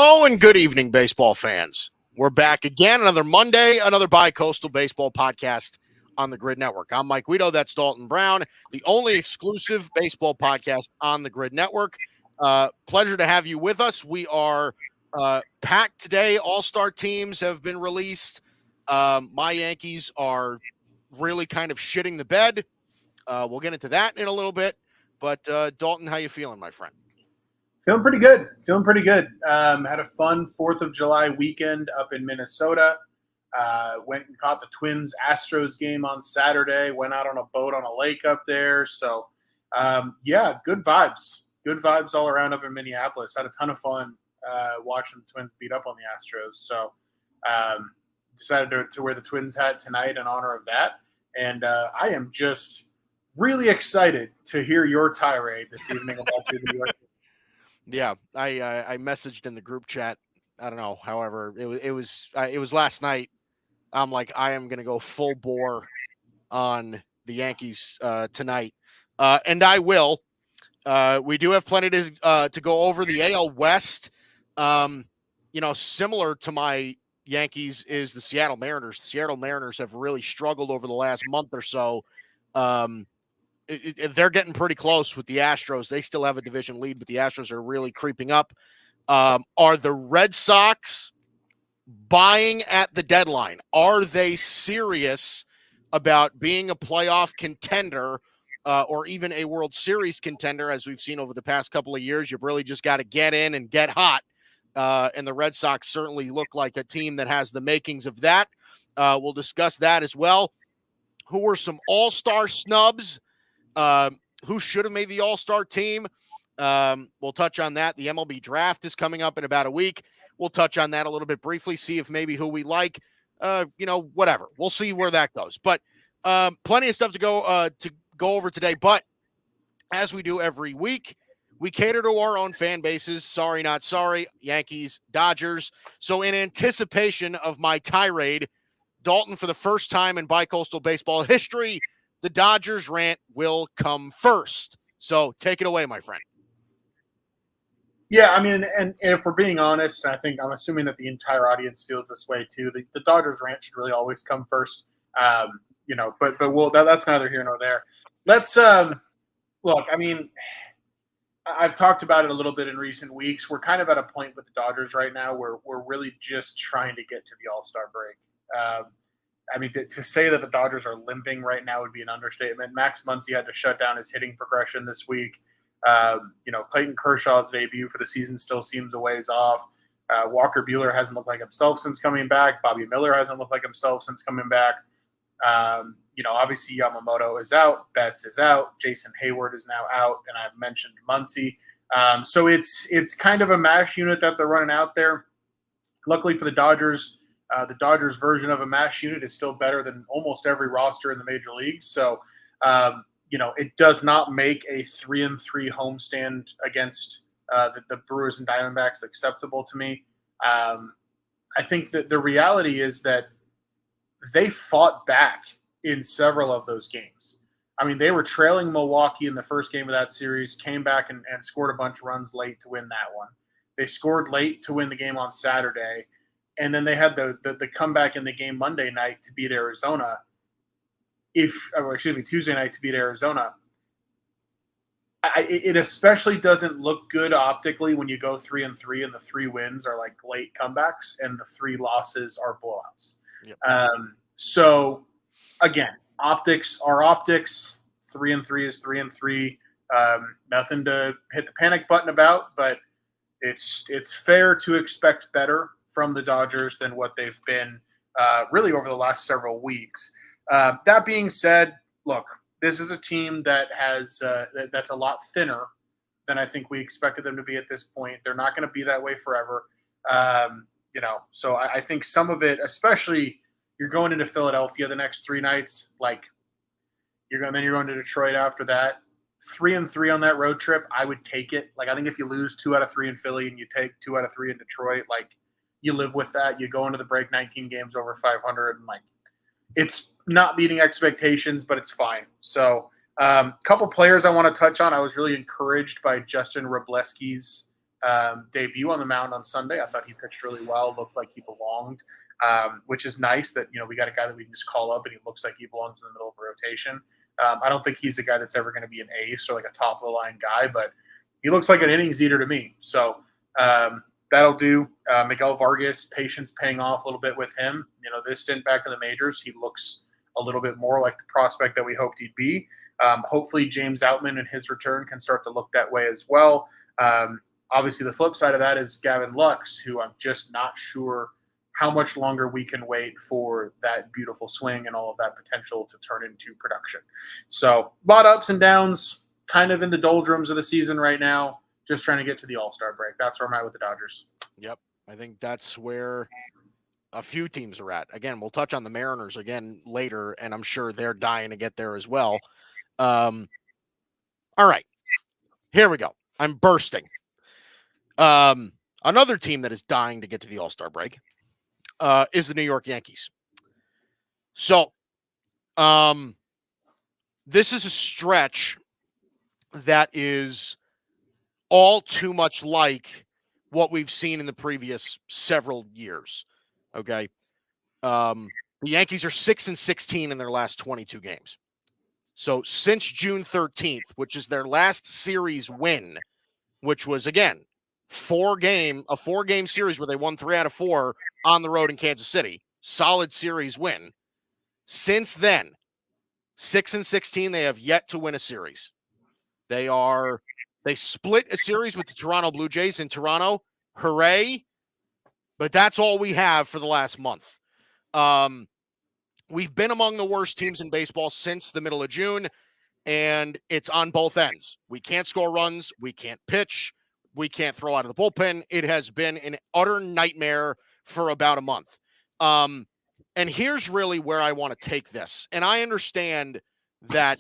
Oh, and good evening, baseball fans. We're back again, another Monday, another Bicoastal baseball podcast on the Grid Network. I'm Mike Guido, that's Dalton Brown, the only exclusive baseball podcast on the Grid Network. Pleasure to have you with us. We are packed today. All-star teams have been released. My Yankees are really kind of shitting the bed. We'll get into that in a little bit. But Dalton, how you feeling, my friend? Feeling pretty good. Had a fun 4th of July weekend up in Minnesota. Went and caught the Twins Astros game on Saturday. Went out on a boat on a lake up there. So, good vibes. Good vibes all around up in Minneapolis. Had a ton of fun watching the Twins beat up on the Astros. So, decided to wear the Twins hat tonight in honor of that. And I am just really excited to hear your tirade this evening about your New York. Yeah, I messaged in the group chat. I don't know. However, it was last night. I'm like, I am going to go full bore on the Yankees tonight, and I will. We do have plenty to go over. The AL West, similar to my Yankees is the Seattle Mariners. The Seattle Mariners have really struggled over the last month or so. They're getting pretty close with the Astros. They still have a division lead, but the Astros are really creeping up. Are the Red Sox buying at the deadline? Are they serious about being a playoff contender or even a World Series contender? As we've seen over the past couple of years, you've really just got to get in and get hot. And the Red Sox certainly look like a team that has the makings of that. We'll discuss that as well. Who were some all-star snubs? Who should have made the all-star team? We'll touch on that. The MLB draft is coming up in about a week. We'll touch on that a little bit briefly, see if maybe who we like, whatever. We'll see where that goes. But plenty of stuff to go over today. But as we do every week, we cater to our own fan bases. Sorry, not sorry. Yankees, Dodgers. So in anticipation of my tirade, Dalton, for the first time in Bicoastal baseball history, the Dodgers rant will come first. So take it away, my friend. Yeah, I mean, and if we're being honest, I'm assuming that the entire audience feels this way too. The Dodgers rant should really always come first. But that's neither here nor there. Let's look. I mean, I've talked about it a little bit in recent weeks. We're kind of at a point with the Dodgers right now where we're really just trying to get to the All-Star break. To say that the Dodgers are limping right now would be an understatement. Max Muncy had to shut down his hitting progression this week. Clayton Kershaw's debut for the season still seems a ways off. Walker Buehler hasn't looked like himself since coming back. Bobby Miller hasn't looked like himself since coming back. Obviously Yamamoto is out. Betts is out. Jason Hayward is now out. And I've mentioned Muncy. So it's kind of a mash unit that they're running out there. Luckily for the Dodgers version of a mash unit is still better than almost every roster in the major leagues. So, it does not make a 3-3 homestand against the Brewers and Diamondbacks acceptable to me. I think that the reality is that they fought back in several of those games. I mean, they were trailing Milwaukee in the first game of that series, came back and scored a bunch of runs late to win that one. They scored late to win the game on Saturday. And then they had the comeback in the game Monday night to beat Arizona. Tuesday night to beat Arizona. It especially doesn't look good optically when you go 3-3 and the 3 wins are like late comebacks and the 3 losses are blowouts. Yep. So again, optics are optics. 3-3 is 3-3. Nothing to hit the panic button about, but it's fair to expect better from the Dodgers than what they've been really over the last several weeks. That being said, look, this is a team that has that's a lot thinner than I think we expected them to be at this point. They're not going to be that way forever. So I think some of it, especially you're going into Philadelphia the next 3 nights, like you're going to Detroit after that. 3-3 on that road trip, I would take it. Like, I think if you lose 2 out of 3 in Philly and you take 2 out of 3 in Detroit, like, you live with that. You go into the break 19 games over 500, and like, it's not meeting expectations, but it's fine. So, couple players I want to touch on. I was really encouraged by Justin Wroblewski's debut on the mound on Sunday. I thought he pitched really well, looked like he belonged, which is nice that, we got a guy that we can just call up and he looks like he belongs in the middle of a rotation. I don't think he's a guy that's ever going to be an ace or like a top of the line guy, but he looks like an innings eater to me. So that'll do. Miguel Vargas, patience paying off a little bit with him. This stint back in the majors, he looks a little bit more like the prospect that we hoped he'd be. Hopefully James Outman and his return can start to look that way as well. Obviously, the flip side of that is Gavin Lux, who I'm just not sure how much longer we can wait for that beautiful swing and all of that potential to turn into production. So a lot of ups and downs, kind of in the doldrums of the season right now, just trying to get to the All-Star break. That's where I'm at with the Dodgers. Yep. I think that's where a few teams are at. Again, we'll touch on the Mariners again later, and I'm sure they're dying to get there as well. All right. Here we go. I'm bursting. Another team that is dying to get to the All-Star break is the New York Yankees. So, this is a stretch that is all too much like what we've seen in the previous several years. Okay. The Yankees are 6-16 in their last 22 games. So since June 13th, which is their last series win, which was, again, a four-game series where they won 3 out of 4 on the road in Kansas City. Solid series win. Since then, 6-16, they have yet to win a series. They split a series with the Toronto Blue Jays in Toronto. Hooray. But that's all we have for the last month. We've been among the worst teams in baseball since the middle of June, and it's on both ends. We can't score runs. We can't pitch. We can't throw out of the bullpen. It has been an utter nightmare for about a month. And here's really where I want to take this. And I understand that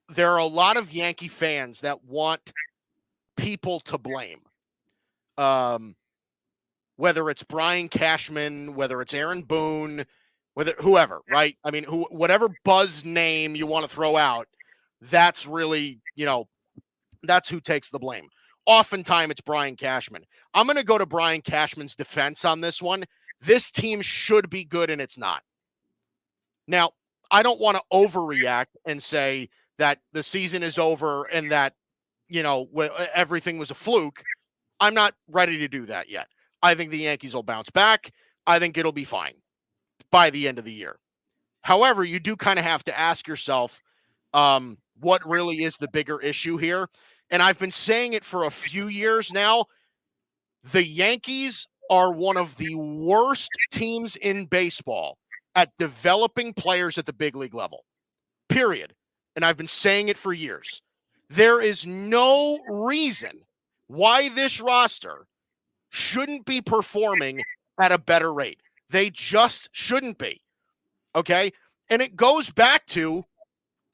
there are a lot of Yankee fans that want people to blame. Whether it's Brian Cashman, whether it's Aaron Boone, whoever, right? I mean, whatever buzz name you want to throw out, that's really, that's who takes the blame. Oftentimes it's Brian Cashman. I'm going to go to Brian Cashman's defense on this one. This team should be good, and it's not. Now, I don't want to overreact and say that the season is over and that, everything was a fluke. I'm not ready to do that yet. I think the Yankees will bounce back. I think it'll be fine by the end of the year. However, you do kind of have to ask yourself, what really is the bigger issue here? And I've been saying it for a few years now. The Yankees are one of the worst teams in baseball at developing players at the big league level, period. And I've been saying it for years. There is no reason why this roster shouldn't be performing at a better rate. They just shouldn't be. Okay? And it goes back to,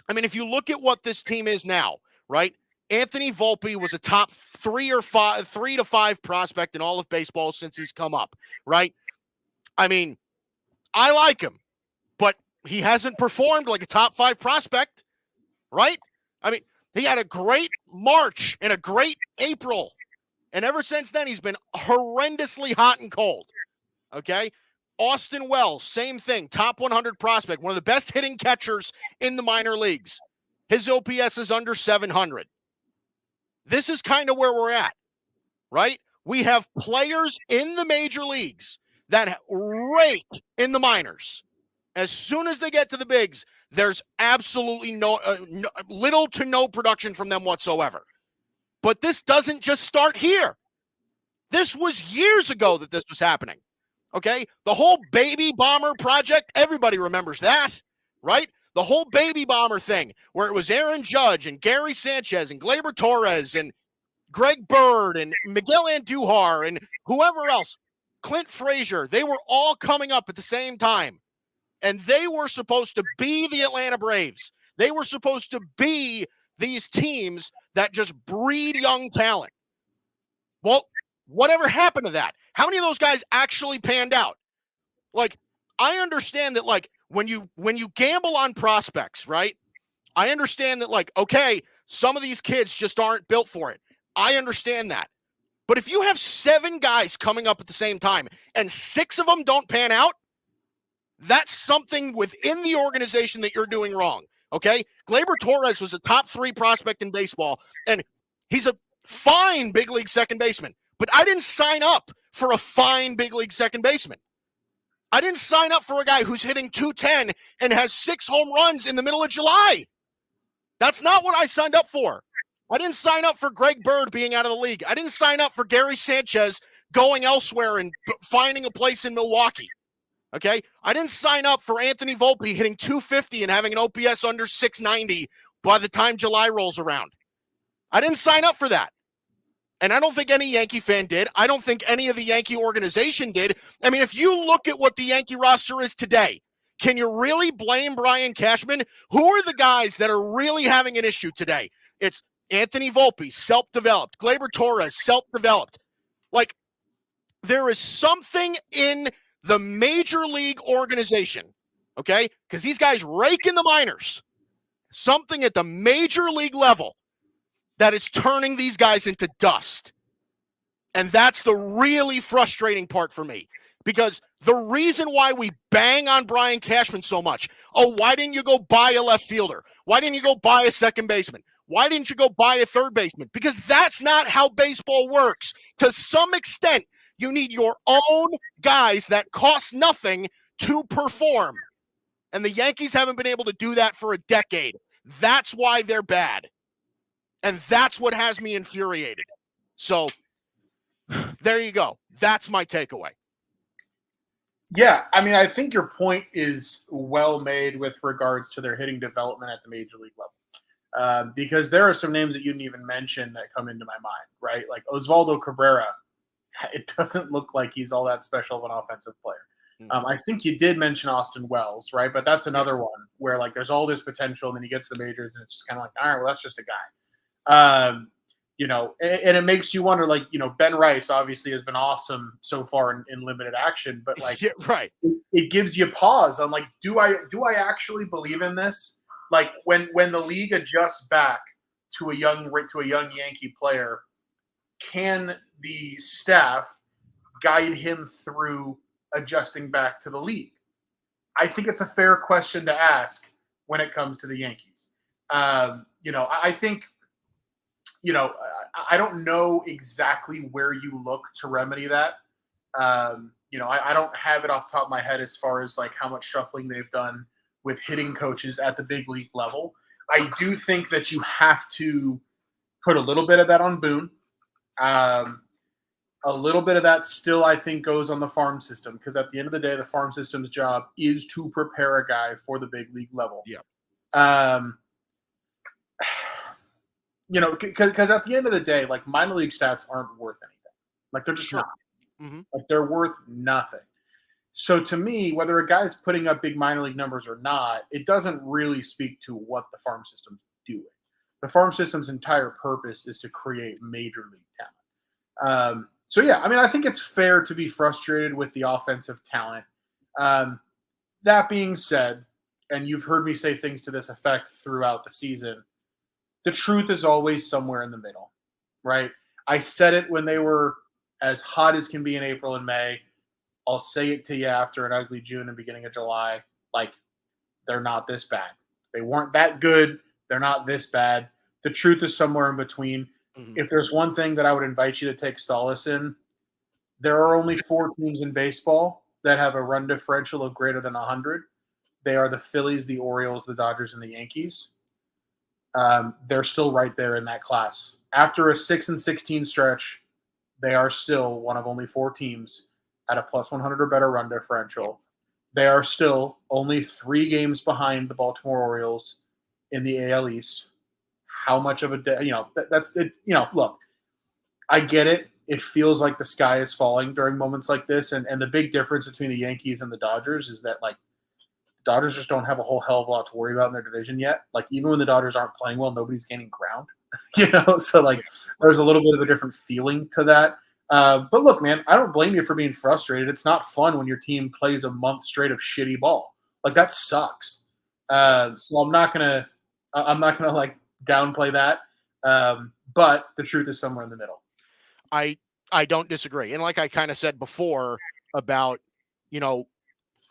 if you look at what this team is now, right? Anthony Volpe was a top 3 to 5 prospect in all of baseball since he's come up, right? I like him, but he hasn't performed like a top 5 prospect, right? He had a great March and a great April. And ever since then, he's been horrendously hot and cold. Okay? Austin Wells, same thing. Top 100 prospect. One of the best hitting catchers in the minor leagues. His OPS is under 700. This is kind of where we're at, right? We have players in the major leagues that rake in the minors. As soon as they get to the bigs, there's absolutely little to no production from them whatsoever. But this doesn't just start here. This was years ago that this was happening. Okay? The whole Baby Bomber project, everybody remembers that, right? The whole Baby Bomber thing, where it was Aaron Judge and Gary Sanchez and Gleyber Torres and Greg Bird and Miguel Andujar and whoever else, Clint Frazier, they were all coming up at the same time. And they were supposed to be the Atlanta Braves. They were supposed to be these teams that just breed young talent. Well, whatever happened to that? How many of those guys actually panned out? I understand that, when you gamble on prospects, right? I understand that, okay, some of these kids just aren't built for it. I understand that. But if you have 7 guys coming up at the same time and 6 of them don't pan out, that's something within the organization that you're doing wrong, okay? Gleyber Torres was a top 3 prospect in baseball, and he's a fine big league second baseman. But I didn't sign up for a fine big league second baseman. I didn't sign up for a guy who's hitting .210 and has 6 home runs in the middle of July. That's not what I signed up for. I didn't sign up for Greg Bird being out of the league. I didn't sign up for Gary Sanchez going elsewhere and finding a place in Milwaukee. Okay? I didn't sign up for Anthony Volpe hitting .250 and having an OPS under .690 by the time July rolls around. I didn't sign up for that. And I don't think any Yankee fan did. I don't think any of the Yankee organization did. I mean, if you look at what the Yankee roster is today, can you really blame Brian Cashman? Who are the guys that are really having an issue today? It's Anthony Volpe, self-developed. Gleyber Torres, self-developed. Like, there is something in the major league organization, okay? Because these guys rake in the minors. Something at the major league level that is turning these guys into dust. And that's the really frustrating part for me. Because the reason why we bang on Brian Cashman so much, why didn't you go buy a left fielder? Why didn't you go buy a second baseman? Why didn't you go buy a third baseman? Because that's not how baseball works. To some extent, you need your own guys that cost nothing to perform. And the Yankees haven't been able to do that for a decade. That's why they're bad. And that's what has me infuriated. So, there you go. That's my takeaway. Yeah, I mean, I think your point is well made with regards to their hitting development at the major league level. Because there are some names that you didn't even mention that come into my mind, right? Like Osvaldo Cabrera, it doesn't look like he's all that special of an offensive player. I think you did mention Austin Wells, right? But that's another one where like there's all this potential, and then he gets the majors, and it's just kind of like, all right, well, that's just a guy. You know, and it makes you wonder, like, you know, Ben Rice obviously has been awesome so far in limited action, but like, yeah, right. It gives you pause on like, do I actually believe in this? Like when the league adjusts back to a young Yankee player, can the staff guide him through adjusting back to the league? I think it's a fair question to ask when it comes to the Yankees. You know, I think, you know, I don't know exactly where you look to remedy that. You know, I don't have it off the top of my head as far as like how much shuffling they've done with hitting coaches at the big league level. I do think that you have to put a little bit of that on Boone. A little bit of that still, I think, goes on the farm system, because at the end of the day, the farm system's job is to prepare a guy for the big league level. Yeah. You know, because at the end of the day, like minor league stats aren't worth anything. Like they're just not. Mm-hmm. Like they're worth nothing. So to me, whether a guy's putting up big minor league numbers or not, it doesn't really speak to what the farm system's doing. The farm system's entire purpose is to create major league talent. So yeah, I mean, I think it's fair to be frustrated with the offensive talent. That being said, and you've heard me say things to this effect throughout the season, the truth is always somewhere in the middle, right? I said it when they were as hot as can be in April and May. I'll say it to you after an ugly June and beginning of July. Like, they're not this bad. They weren't that good. They're not this bad. The truth is somewhere in between. Mm-hmm. If there's one thing that I would invite you to take solace in, there are only 4 teams in baseball that have a run differential of greater than 100. They are the Phillies, the Orioles, the Dodgers, and the Yankees. They're still right there in that class. After a 6-16 stretch, they are still one of only 4 teams at a plus 100 or better run differential. They are still only 3 games behind the Baltimore Orioles in the AL East. How much of a that's it? You know, look, I get it. It feels like the sky is falling during moments like this, and the big difference between the Yankees and the Dodgers is that like the Dodgers just don't have a whole hell of a lot to worry about in their division yet. Like even when the Dodgers aren't playing well, nobody's gaining ground. You know, so like there's a little bit of a different feeling to that. But look, man, I don't blame you for being frustrated. It's not fun when your team plays a month straight of shitty ball. Like that sucks. So I'm not gonna like downplay that. But the truth is somewhere in the middle. I I don't disagree. And like I kind of said before about,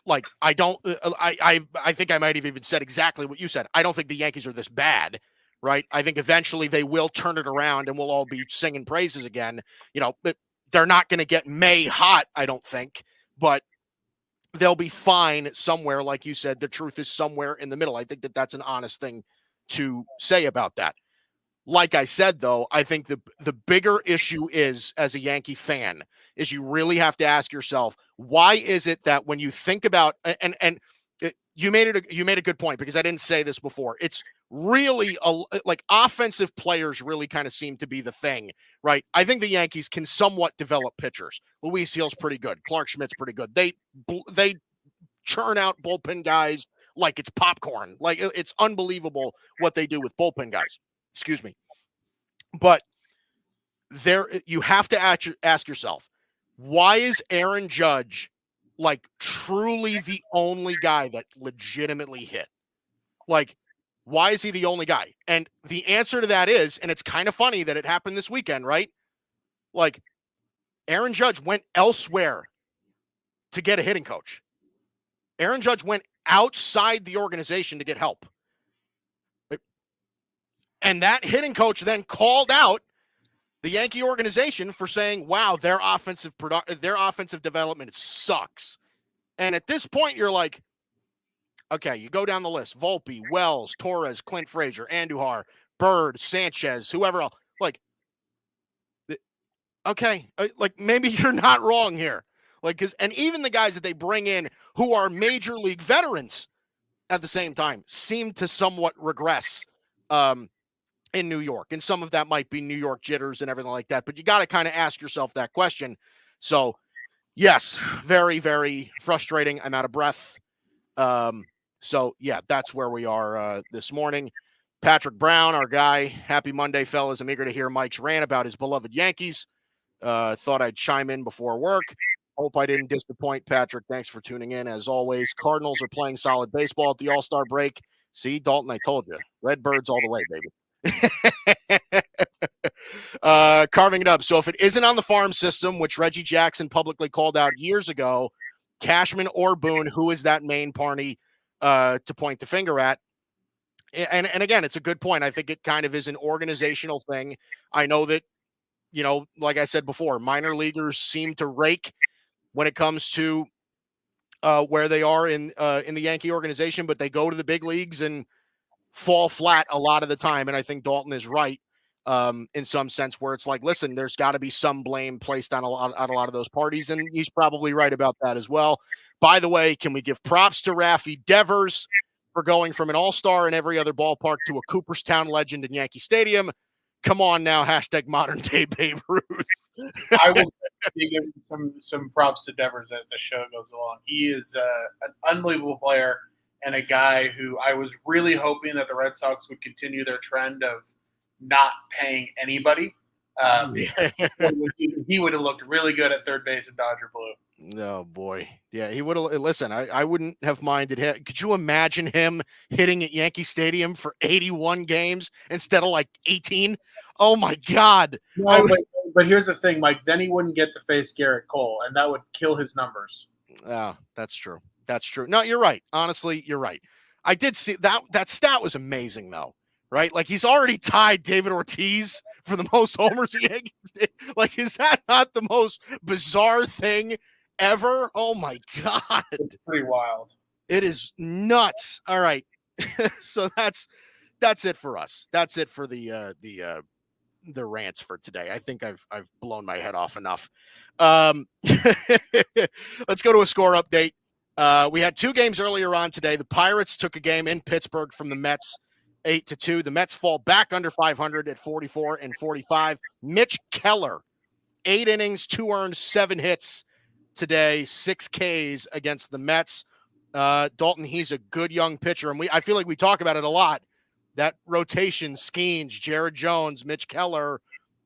like I don't, I think I might have even said exactly what you said. I don't think the Yankees are this bad, right? I think eventually they will turn it around and we'll all be singing praises again. But they're not going to get May hot, I don't think, but they'll be fine somewhere. Like you said, the truth is somewhere in the middle. I think that that's an honest thing to say about that. Like I said, though, I think the bigger issue is, as a Yankee fan, is you really have to ask yourself, why is it that when you think about you made a good point, because I didn't say this before. It's really like offensive players really kind of seem to be the thing, right? I think the Yankees can somewhat develop pitchers. Luis Seal's pretty good. Clark Schmidt's pretty good. They churn out bullpen guys like it's popcorn. Like it's unbelievable what they do with bullpen guys. Excuse me. But you have to ask yourself, why is Aaron Judge like truly the only guy that legitimately hit? Like, why is he the only guy? And the answer to that is, and it's kind of funny that it happened this weekend, right? Like, Aaron Judge went elsewhere to get a hitting coach. Aaron Judge went outside the organization to get help. And that hitting coach then called out the Yankee organization for saying, wow, their offensive development sucks. And at this point, you're like, okay, you go down the list. Volpe, Wells, Torres, Clint Frazier, Andujar, Bird, Sanchez, whoever else. Like, okay, like maybe you're not wrong here. Like, and even the guys that they bring in who are major league veterans at the same time seem to somewhat regress in New York. And some of that might be New York jitters and everything like that. But you got to kind of ask yourself that question. So, yes, very, very frustrating. I'm out of breath. So, yeah, that's where we are this morning. Patrick Brown, our guy. Happy Monday, fellas. I'm eager to hear Mike's rant about his beloved Yankees. Thought I'd chime in before work. Hope I didn't disappoint, Patrick. Thanks for tuning in. As always, Cardinals are playing solid baseball at the All-Star break. See, Dalton, I told you. Redbirds all the way, baby. Carving it up. So if it isn't on the farm system, which Reggie Jackson publicly called out years ago, Cashman or Boone, who is that main party to point the finger at? And again, it's a good point. I think it kind of is an organizational thing. I know that, like I said before, minor leaguers seem to rake when it comes to where they are in the Yankee organization, but they go to the big leagues and fall flat a lot of the time. And I think Dalton is right in some sense, where it's like, listen, there's got to be some blame placed on a lot of those parties. And he's probably right about that as well. By the way, can we give props to Raffy Devers for going from an all-star in every other ballpark to a Cooperstown legend in Yankee Stadium? Come on now, hashtag modern day Babe Ruth. I will give some props to Devers as the show goes along. He is an unbelievable player and a guy who I was really hoping that the Red Sox would continue their trend of not paying anybody. He would have looked really good at third base in Dodger blue. No, boy. Yeah, he would have. Listen, I wouldn't have minded him. Could you imagine him hitting at Yankee Stadium for 81 games instead of like 18? Oh, my God. No, but here's the thing, Mike. Then he wouldn't get to face Garrett Cole, and that would kill his numbers. Oh, that's true. That's true. No, you're right. Honestly, you're right. I did see that stat was amazing, though, right? Like, he's already tied David Ortiz for the most homers the Yankees did. Like, is that not the most bizarre thing ever? Oh, my God. It's pretty wild. It is nuts. All right. So that's it for us. That's it for the rants for today. I think I've blown my head off enough. Let's go to a score update. We had two games earlier on today. The Pirates took a game in Pittsburgh from the Mets 8-2. The Mets fall back under 500 at 44 and 45. Mitch Keller, 8 innings, 2 earned, 7 hits today, 6 Ks against the Mets. Dalton, he's a good young pitcher, and I feel like we talk about it a lot. That rotation, Skeens, Jared Jones, Mitch Keller,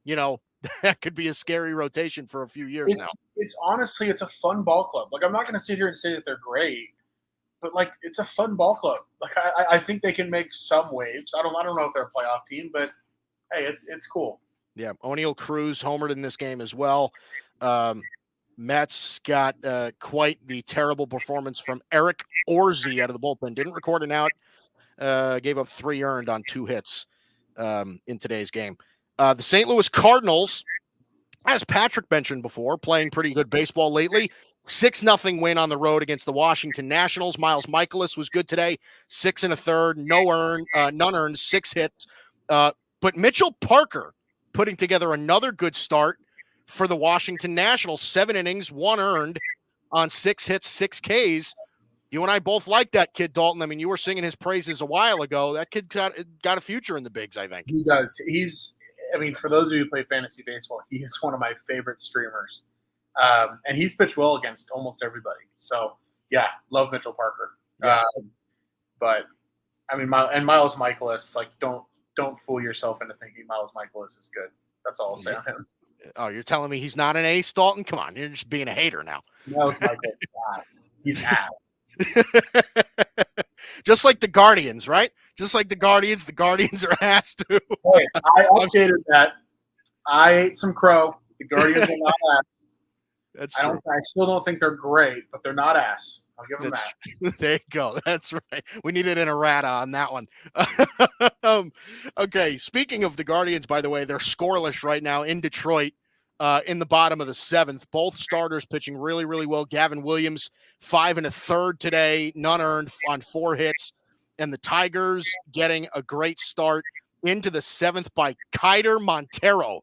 that could be a scary rotation for a few years now. It's honestly, it's a fun ball club. Like, I'm not going to sit here and say that they're great, but like, it's a fun ball club. Like, I think they can make some waves. I don't know if they're a playoff team, but hey, it's cool. Yeah, O'Neill Cruz homered in this game as well. Mets got quite the terrible performance from Eric Orzi out of the bullpen. Didn't record an out. Gave up 3 earned on 2 hits in today's game. The St. Louis Cardinals, as Patrick mentioned before, playing pretty good baseball lately. 6-0 win on the road against the Washington Nationals. Miles Michaelis was good today. 6 1/3, none earned, 6 hits. But Mitchell Parker putting together another good start for the Washington Nationals. 7 innings, 1 earned on 6 hits, 6 Ks. You and I both like that kid, Dalton. I mean, you were singing his praises a while ago. That kid got a future in the bigs, I think. He does. For those of you who play fantasy baseball, he is one of my favorite streamers. And he's pitched well against almost everybody. So, yeah, love Mitchell Parker. Yeah. But, I mean, Miles Michaelis, like, don't fool yourself into thinking Miles Michaelis is good. That's all I'll say on him. Oh, you're telling me he's not an ace, Dalton? Come on, you're just being a hater now. Miles Michaelis is ass. He's ass. Just like the Guardians, right? Just like the Guardians are ass too. Hey, I updated that. I ate some crow. The Guardians are not ass. That's true. I still don't think they're great, but they're not ass. I'll give them that. There you go. That's right. We needed an errata on that one. Okay, speaking of the Guardians, by the way, they're scoreless right now in Detroit in the bottom of the 7th. Both starters pitching really, really well. Gavin Williams, 5 1/3 today, none earned on 4 hits. And the Tigers getting a great start into the 7th by Kiter Montero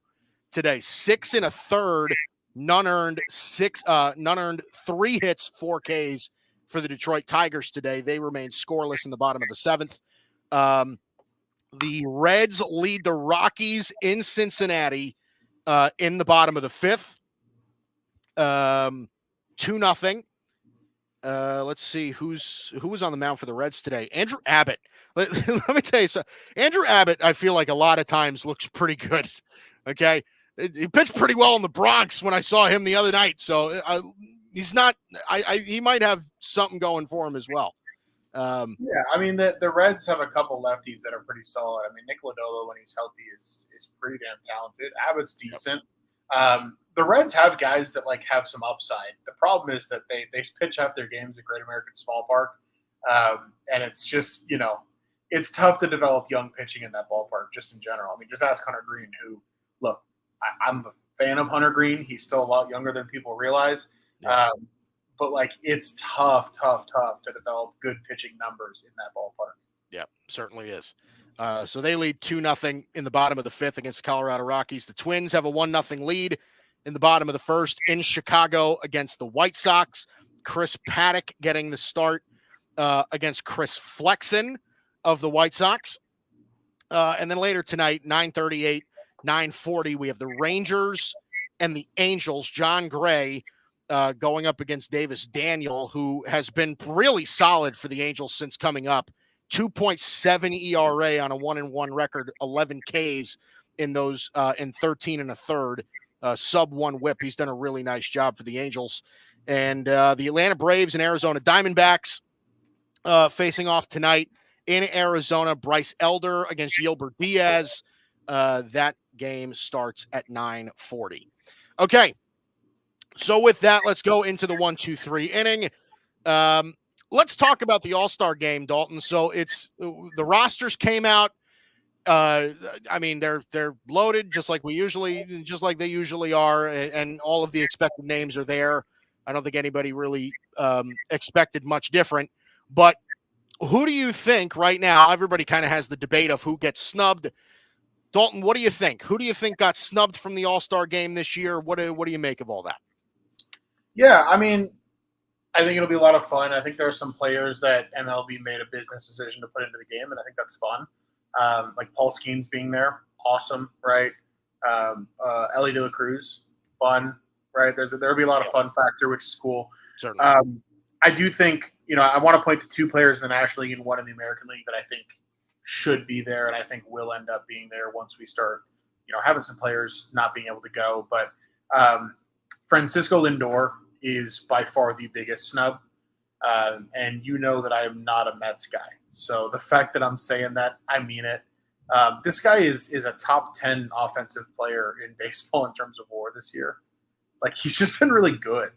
today. 6 1/3, none earned, 3 hits, 4 Ks for the Detroit Tigers today. They remain scoreless in the bottom of the 7th. The Reds lead the Rockies in Cincinnati in the bottom of the 5th. 2-0. Let's see who was on the mound for the Reds today. Andrew Abbott. Let me tell you something. Andrew Abbott, I feel like a lot of times looks pretty good. Okay. He pitched pretty well in the Bronx when I saw him the other night. So he's not, he might have something going for him as well. Yeah, I mean, the Reds have a couple lefties that are pretty solid. I mean, Nick Lodolo, when he's healthy, is pretty damn talented. Abbott's decent. The Reds have guys that like have some upside. The problem is that they pitch half their games at Great American Small Park, and it's just it's tough to develop young pitching in that ballpark just in general. I mean, just ask Hunter Green, who look, I'm a fan of Hunter Green. He's still a lot younger than people realize. Yeah. But like it's tough to develop good pitching numbers in that ballpark. Yeah, certainly is. So they lead 2-0 in the bottom of the 5th against the Colorado Rockies. The Twins have a 1-0 lead in the bottom of the 1st in Chicago against the White Sox. Chris Paddock getting the start against Chris Flexen of the White Sox. And then later tonight, 9:38, 9:40, we have the Rangers and the Angels. John Gray going up against Davis Daniel, who has been really solid for the Angels since coming up. 2.7 ERA on a 1-1 record, 11 Ks in those in 13 1/3, sub-1 whip. He's done a really nice job for the Angels. And the Atlanta Braves and Arizona Diamondbacks facing off tonight in Arizona. Bryce Elder against Gilbert Diaz. That game starts at 9:40. Okay. So with that, let's go into the 1-2-3 inning. Let's talk about the All-Star game, Dalton. So it's the rosters came out. I mean, they're loaded just like they usually are, and all of the expected names are there. I don't think anybody really expected much different. But who do you think right now? Everybody kind of has the debate of who gets snubbed. Dalton, what do you think? Who do you think got snubbed from the All-Star game this year? What do you make of all that? Yeah, I mean, I think it'll be a lot of fun. I think there are some players that MLB made a business decision to put into the game, and I think that's fun. Like Paul Skeens being there, awesome, right? Ellie De La Cruz, fun, right? There'll be a lot of fun factor, which is cool. Certainly. I do think, I want to point to 2 players in the National League and 1 in the American League that I think should be there, and I think will end up being there once we start, having some players not being able to go. But Francisco Lindor is by far the biggest snub. And you know that I am not a Mets guy. So the fact that I'm saying that, I mean it. This guy is a top 10 offensive player in baseball in terms of WAR this year. Like, he's just been really good.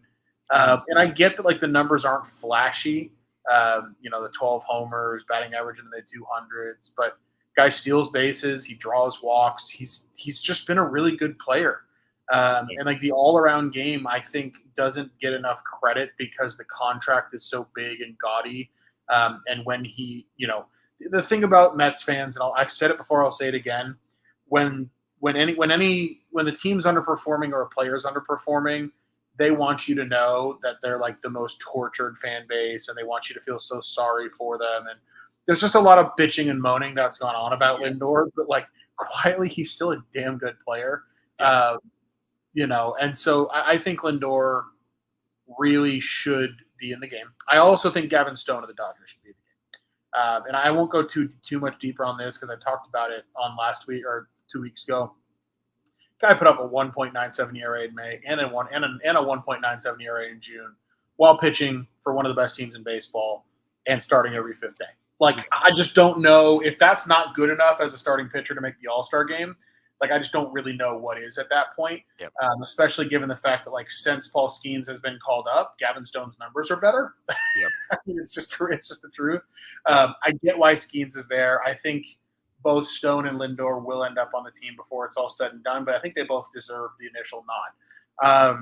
And I get that, like, the numbers aren't flashy. The 12 homers, batting average in the mid-200s, but guy steals bases, he draws walks. He's just been a really good player. And like the all-around game, I think doesn't get enough credit because the contract is so big and gaudy. And when he, the thing about Mets fans, and I've said it before, I'll say it again, when the team's underperforming or a player's underperforming, they want you to know that they're like the most tortured fan base, and they want you to feel so sorry for them. And there's just a lot of bitching and moaning that's gone on about Lindor, but like quietly, he's still a damn good player. And so I think Lindor really should be in the game. I also think Gavin Stone of the Dodgers should be in the game. And I won't go too much deeper on this because I talked about it on last week or 2 weeks ago. Guy put up a 1.97 ERA in May and a 1.97 ERA in June while pitching for one of the best teams in baseball and starting every fifth day. Like, I just don't know if that's not good enough as a starting pitcher to make the All-Star game. Like, I just don't really know what is at that point, especially given the fact that, like, since Paul Skeens has been called up, Gavin Stone's numbers are better. Yep. I mean, it's just true. It's just the truth. I get why Skeens is there. I think both Stone and Lindor will end up on the team before it's all said and done, but I think they both deserve the initial nod.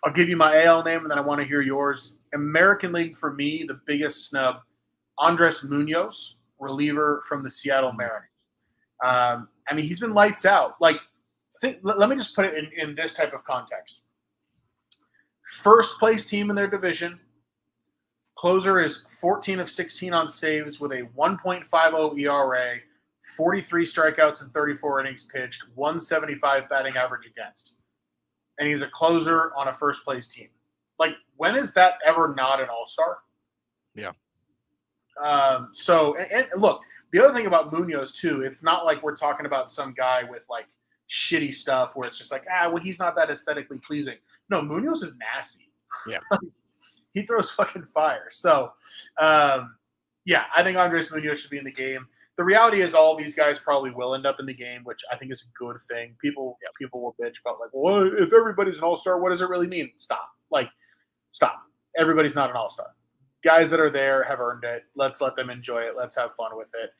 I'll give you my AL name, and then I want to hear yours. American League, for me, the biggest snub, Andres Munoz, reliever from the Seattle Mariners. I mean, he's been lights out. Like, let me just put it in this type of context. First place team in their division. Closer is 14 of 16 on saves with a 1.50 ERA, 43 strikeouts and 34 innings pitched, 175 batting average against. And he's a closer on a first place team. Like, when is that ever not an all-star? Yeah. So look, the other thing about Munoz, too, it's not like we're talking about some guy with, like, shitty stuff where it's just like, he's not that aesthetically pleasing. No, Munoz is nasty. Yeah. He throws fucking fire. So, I think Andres Munoz should be in the game. The reality is all these guys probably will end up in the game, which I think is a good thing. People will bitch about, like, well, if everybody's an all-star, what does it really mean? Stop. Everybody's not an all-star. Guys that are there have earned it. Let's let them enjoy it. Let's have fun with it.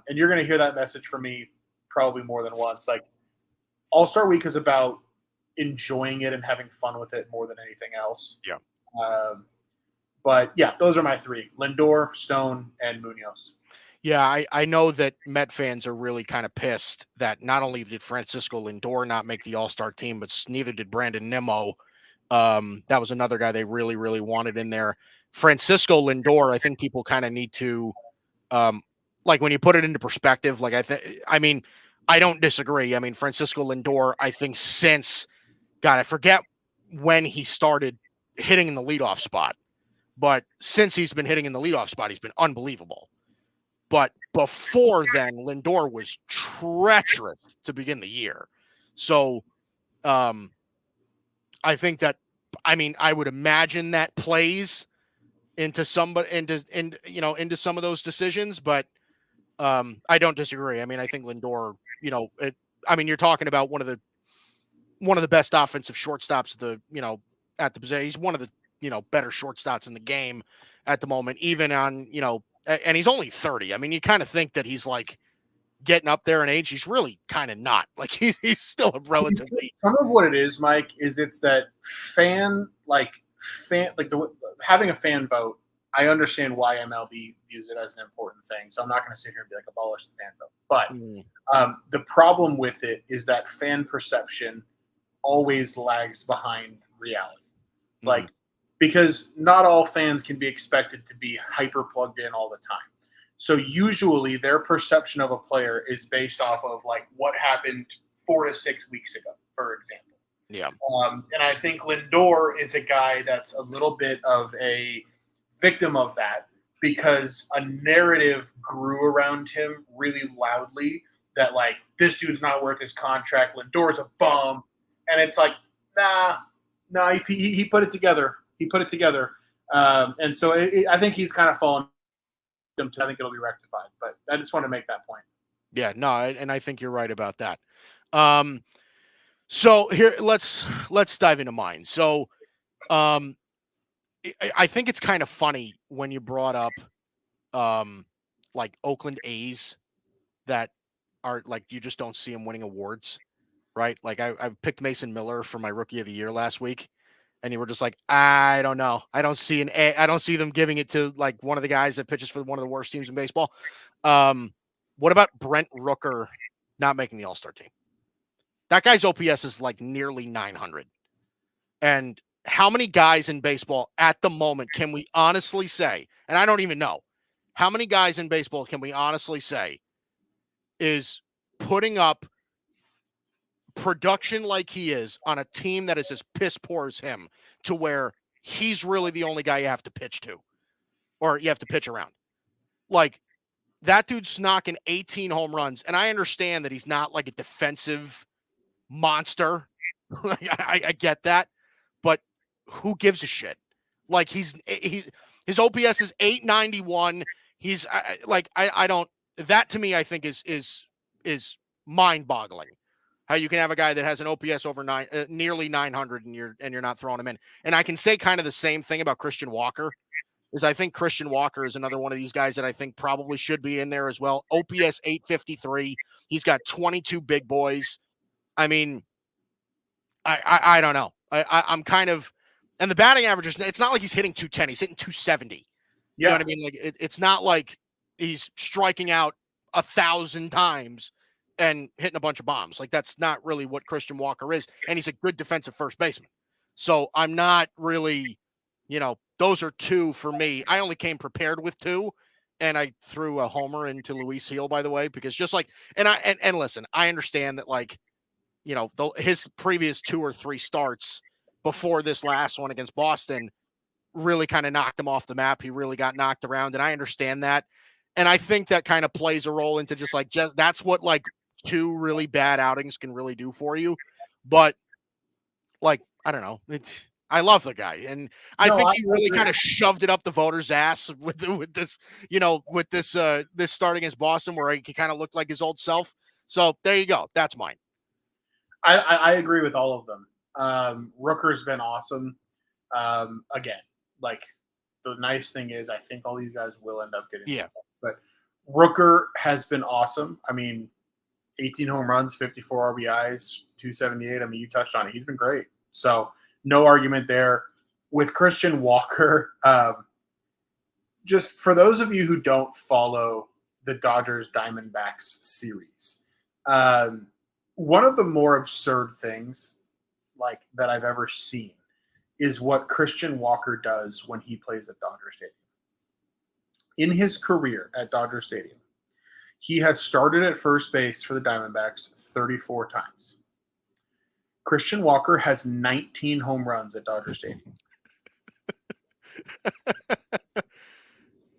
And you're going to hear that message from me probably more than once. Like, All-Star Week is about enjoying it and having fun with it more than anything else. Yeah. But those are my three: Lindor, Stone, and Munoz. Yeah, I know that Met fans are really kind of pissed that not only did Francisco Lindor not make the All-Star team, but neither did Brandon Nimmo. That was another guy they really, really wanted in there. Francisco Lindor, I think people kind of need to, like, when you put it into perspective, like, I don't disagree. I mean, Francisco Lindor, I think I forget when he started hitting in the leadoff spot, but since he's been hitting in the leadoff spot, he's been unbelievable. But before then, Lindor was treacherous to begin the year. So I think that, I would imagine that plays into some of those decisions, but I don't disagree. I mean, I think Lindor, you're talking about one of the best offensive shortstops at the position. He's one of the, better shortstops in the game at the moment, even on, and he's only 30. I mean, you kind of think that he's like getting up there in age. He's really kind of not. Like, he's still a relatively. Some of what it is, Mike, is it's that having a fan vote. I understand why MLB views it as an important thing. So I'm not going to sit here and be like, abolish the fan vote. But the problem with it is that fan perception always lags behind reality. Like, because not all fans can be expected to be hyper plugged in all the time. So usually their perception of a player is based off of, like, what happened 4 to 6 weeks ago, for example. Yeah. And I think Lindor is a guy that's a little bit of a victim of that because a narrative grew around him really loudly that, like, this dude's not worth his contract. Lindor's a bum. And it's like, nah, he put it together. And so I think he's kind of fallen. I think it'll be rectified. But I just want to make that point. Yeah, no, and I think you're right about that. So here, let's dive into mine. So, um, I think it's kind of funny when you brought up, like Oakland A's that are like you just don't see them winning awards, right? Like I picked Mason Miller for my Rookie of the Year last week, and you were just like, I don't know, I don't see I don't see them giving it to like one of the guys that pitches for one of the worst teams in baseball. What about Brent Rooker not making the All-Star team? That guy's OPS is like nearly 900. And how many guys in baseball at the moment can we honestly say, and I don't even know, how many guys in baseball can we honestly say is putting up production like he is on a team that is as piss poor as him, to where he's really the only guy you have to pitch to or you have to pitch around? Like, that dude's knocking 18 home runs. And I understand that he's not like a defensive monster. I get that, but who gives a shit? Like, his OPS is 891. He's I don't, that to me, I think is mind boggling. How you can have a guy that has an OPS over nearly 900 and you're not throwing him in. And I can say kind of the same thing about Christian Walker. Is I think Christian Walker is another one of these guys that I think probably should be in there as well. OPS 853. He's got 22 big boys. I mean, I don't know. I'm kind of, and the batting average is, it's not like he's hitting 210. He's hitting 270. You know what I mean? Like, it's not like he's striking out 1,000 times and hitting a bunch of bombs. Like, that's not really what Christian Walker is. And he's a good defensive first baseman. So I'm not really, those are two for me. I only came prepared with two, and I threw a homer into Luis Heel, by the way, because just like, and listen, I understand that, like, his previous 2 or 3 starts before this last one against Boston really kind of knocked him off the map. He really got knocked around, and I understand that. And I think that kind of plays a role into just that's what like 2 really bad outings can really do for you. But like, I don't know. I love the guy, and I think he really kind of shoved it up the voters' ass with this, this start against Boston, where he kind of looked like his old self. So there you go. That's mine. I agree with all of them. Rooker's been awesome. Again, like, the nice thing is I think all these guys will end up getting Yeah. But Rooker has been awesome. I mean, 18 home runs, 54 RBIs, 278. I mean, you touched on it. He's been great. So no argument there. With Christian Walker, just for those of you who don't follow the Dodgers Diamondbacks series, one of the more absurd things like that I've ever seen is what Christian Walker does when he plays at Dodger Stadium. In his career at Dodger Stadium, he has started at first base for the Diamondbacks 34 times. Christian Walker has 19 home runs at Dodger Stadium.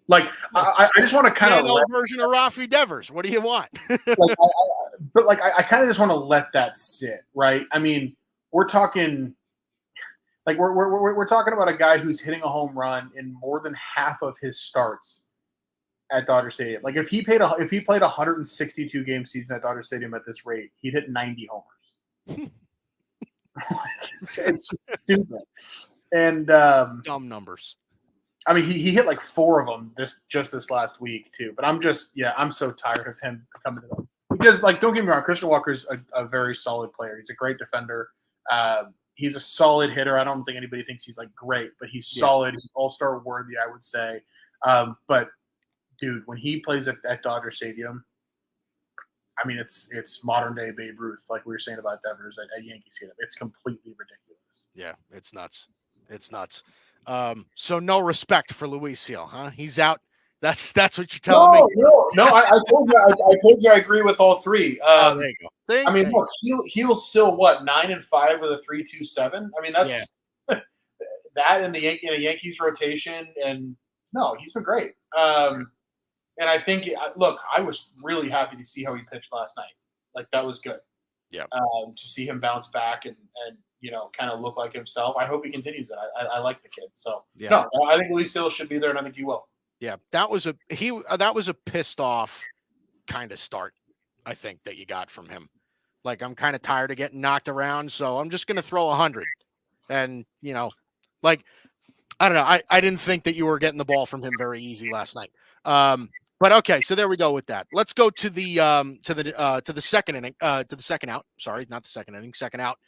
Like, I just want to kind of version of Rafi Devers. What do you want? I kind of just want to let that sit, right? I mean, we're talking we're talking about a guy who's hitting a home run in more than half of his starts at Dodger Stadium. Like, if he played 162 game season at Dodger Stadium at this rate, he'd hit 90 homers. it's stupid. And dumb numbers. I mean, he hit like 4 of them this last week too. But I'm so tired of him coming to them. Because, like, don't get me wrong, Christian Walker's a very solid player. He's a great defender. He's a solid hitter. I don't think anybody thinks he's like great, but he's solid. He's all-star worthy, I would say. But dude, when he plays at Dodger Stadium, I mean, it's modern day Babe Ruth, like we were saying about Devers at Yankee Stadium. It's completely ridiculous. Yeah, it's nuts. It's nuts. So no respect for Luis Heel, huh? He's out. That's what you're telling me. No. I told you I agree with all 3. There you go. I mean, look, Heel's still 9-5 with a 3.27. I mean, that's that in a Yankees rotation, and no, he's been great. And I think, look, I was really happy to see how he pitched last night. Like, that was good. Yeah. To see him bounce back and kind of look like himself. I hope he continues it. I like the kid. So no, I think Luis Hill should be there, and I think he will. Yeah, that was a pissed off kind of start. I think, that you got from him. Like, I'm kind of tired of getting knocked around, so I'm just going to throw 100. And, like, I don't know. I didn't think that you were getting the ball from him very easy last night. But okay, so there we go with that. Let's go to the second inning, to the second out. Sorry, not the second inning, second out.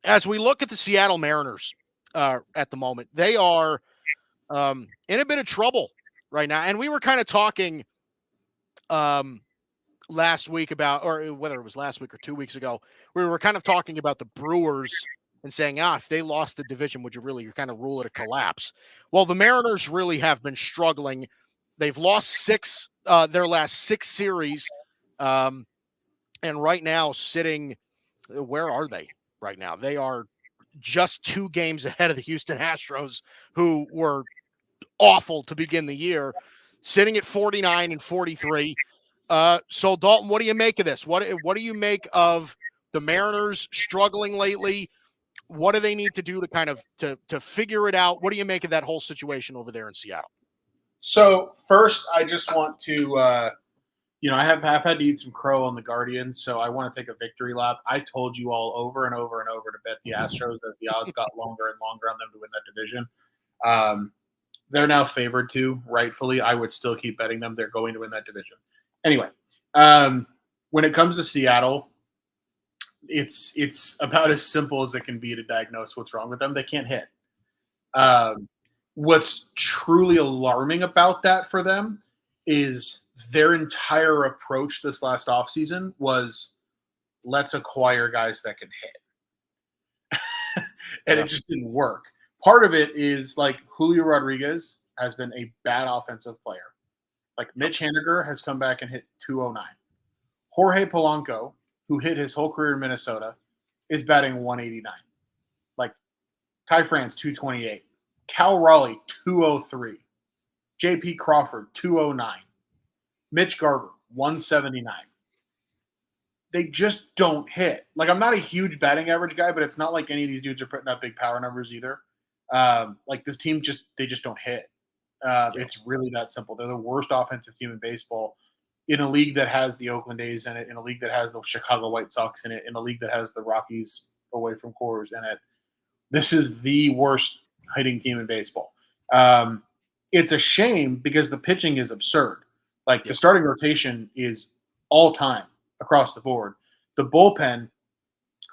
As we look at the Seattle Mariners at the moment, they are in a bit of trouble right now. And we were kind of talking last week about, or whether it was last week or 2 weeks ago, we were kind of talking about the Brewers and saying, if they lost the division, would you kind of rule it a collapse? Well, the Mariners really have been struggling. They've lost their last 6 series. And right now sitting, where are they right now? They are just 2 games ahead of the Houston Astros, who were awful to begin the year, sitting at 49 and 43. So Dalton, what do you make of this? What do you make of the Mariners struggling lately? What do they need to do to kind of to figure it out? What do you make of that whole situation over there in Seattle? So first, I just want to, I have had to eat some crow on the Guardians, so I want to take a victory lap. I told you all over and over and over to bet the Astros that the odds got longer and longer on them to win that division. They're now favored to, rightfully. I would still keep betting them. They're going to win that division. Anyway, when it comes to Seattle, it's about as simple as it can be to diagnose what's wrong with them. They can't hit. What's truly alarming about that for them is their entire approach this last offseason was, let's acquire guys that can hit. And it just didn't work. Part of it is like Julio Rodriguez has been a bad offensive player. Like Mitch Haniger has come back and hit 209. Jorge Polanco, who hit his whole career in Minnesota, is batting 189. Like Ty France, 228. Cal Raleigh, 203. J.P. Crawford, 209. Mitch Garver, 179. They just don't hit. Like, I'm not a huge batting average guy, but it's not like any of these dudes are putting up big power numbers either. Like, this team they just don't hit. It's really that simple. They're the worst offensive team in baseball in a league that has the Oakland A's in it, in a league that has the Chicago White Sox in it, in a league that has the Rockies away from Coors in it. This is the worst hitting team in baseball. It's a shame because the pitching is absurd. Like, the starting rotation is all time across the board. The bullpen,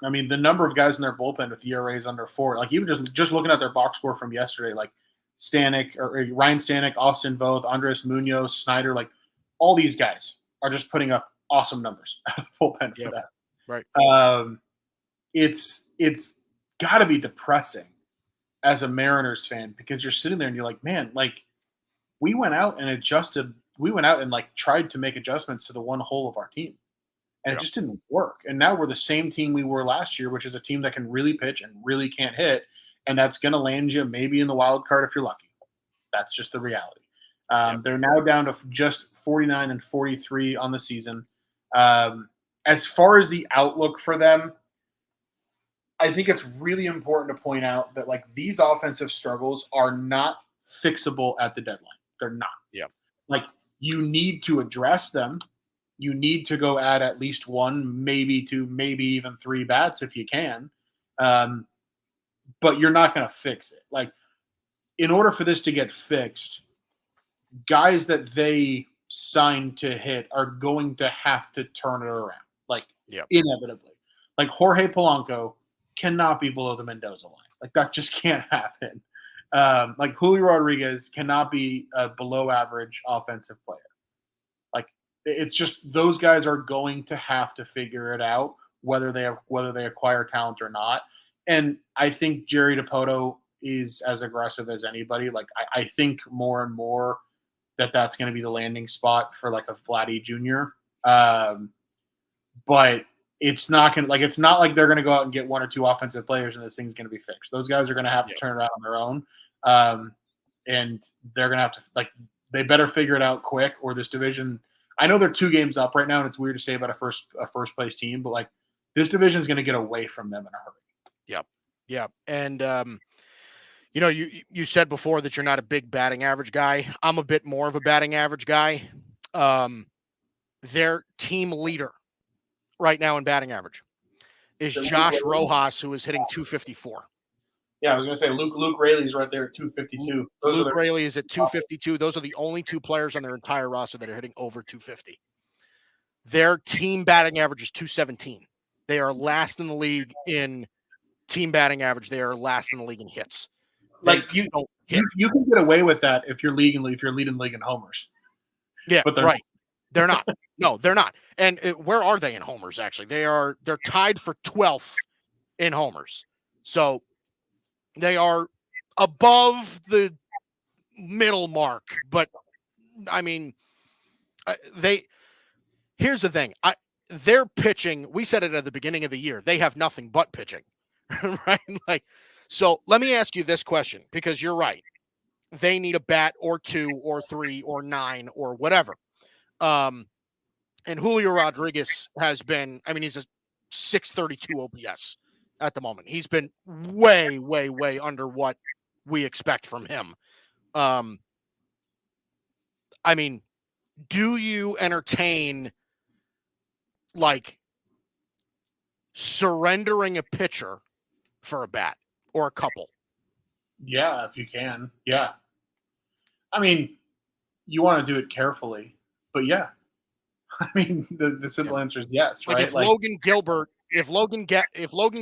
I mean, the number of guys in their bullpen with ERAs under 4, like even just looking at their box score from yesterday, like Ryan Stanek, Austin Voth, Andres Munoz, Snyder, like all these guys are just putting up awesome numbers out of the bullpen for that. Right. It's got to be depressing as a Mariners fan because you're sitting there and you're like, man, like we went out and like tried to make adjustments to the one hole of our team. And it just didn't work. And now we're the same team we were last year, which is a team that can really pitch and really can't hit. And that's going to land you maybe in the wild card if you're lucky. That's just the reality. They're now down to just 49 and 43 on the season. As far as the outlook for them, I think it's really important to point out that like these offensive struggles are not fixable at the deadline. They're not. Yeah. Like you need to address them. You need to go at least 1, maybe 2, maybe even 3 bats if you can. But you're not going to fix it. Like, in order for this to get fixed, guys that they signed to hit are going to have to turn it around. Like, inevitably. Like, Jorge Polanco cannot be below the Mendoza line. Like, that just can't happen. Like, Julio Rodriguez cannot be a below average offensive player. It's just those guys are going to have to figure it out whether they acquire talent or not. And I think Jerry Dipoto is as aggressive as anybody. Like I think more and more that's going to be the landing spot for like a Vladdy Jr. But it's not going to it's not like they're going to go out and get 1 or 2 offensive players and this thing's going to be fixed. Those guys are going to have to turn it around on their own. And they're going to have to they better figure it out quick or this division. I know they're 2 games up right now, and it's weird to say about a first place team, but like this division is going to get away from them in a hurry. Yep. And you said before that you're not a big batting average guy. I'm a bit more of a batting average guy. their team leader right now in batting average is Josh Rojas, who is hitting 254. Yeah, I was going to say Luke Raley's right there at 252. Luke Raley is at 252. Those are the only two players on their entire roster that are hitting over 250. Their team batting average is 217. They are last in the league in team batting average. They are last in the league in hits. Like you can get away with that if you're leading the league in homers. Yeah, but they're right. They're not. No, they're not. And where are they in homers? Actually, they're tied for 12th in homers. So they are above the middle mark. But I mean, here's the thing. Their pitching. We said it at the beginning of the year. They have nothing but pitching, right? Like, so let me ask you this question, because you're right. They need a bat or two or three or nine or whatever. And Julio Rodriguez has been, I mean, he's a 632 OPS at the moment. He's been way, way, way under what we expect from him. I mean, do you entertain like surrendering a pitcher for a bat or a couple? Yeah, if you can. Yeah. I mean, you want to do it carefully, but yeah. I mean, the simple answer is yes, like right? If Logan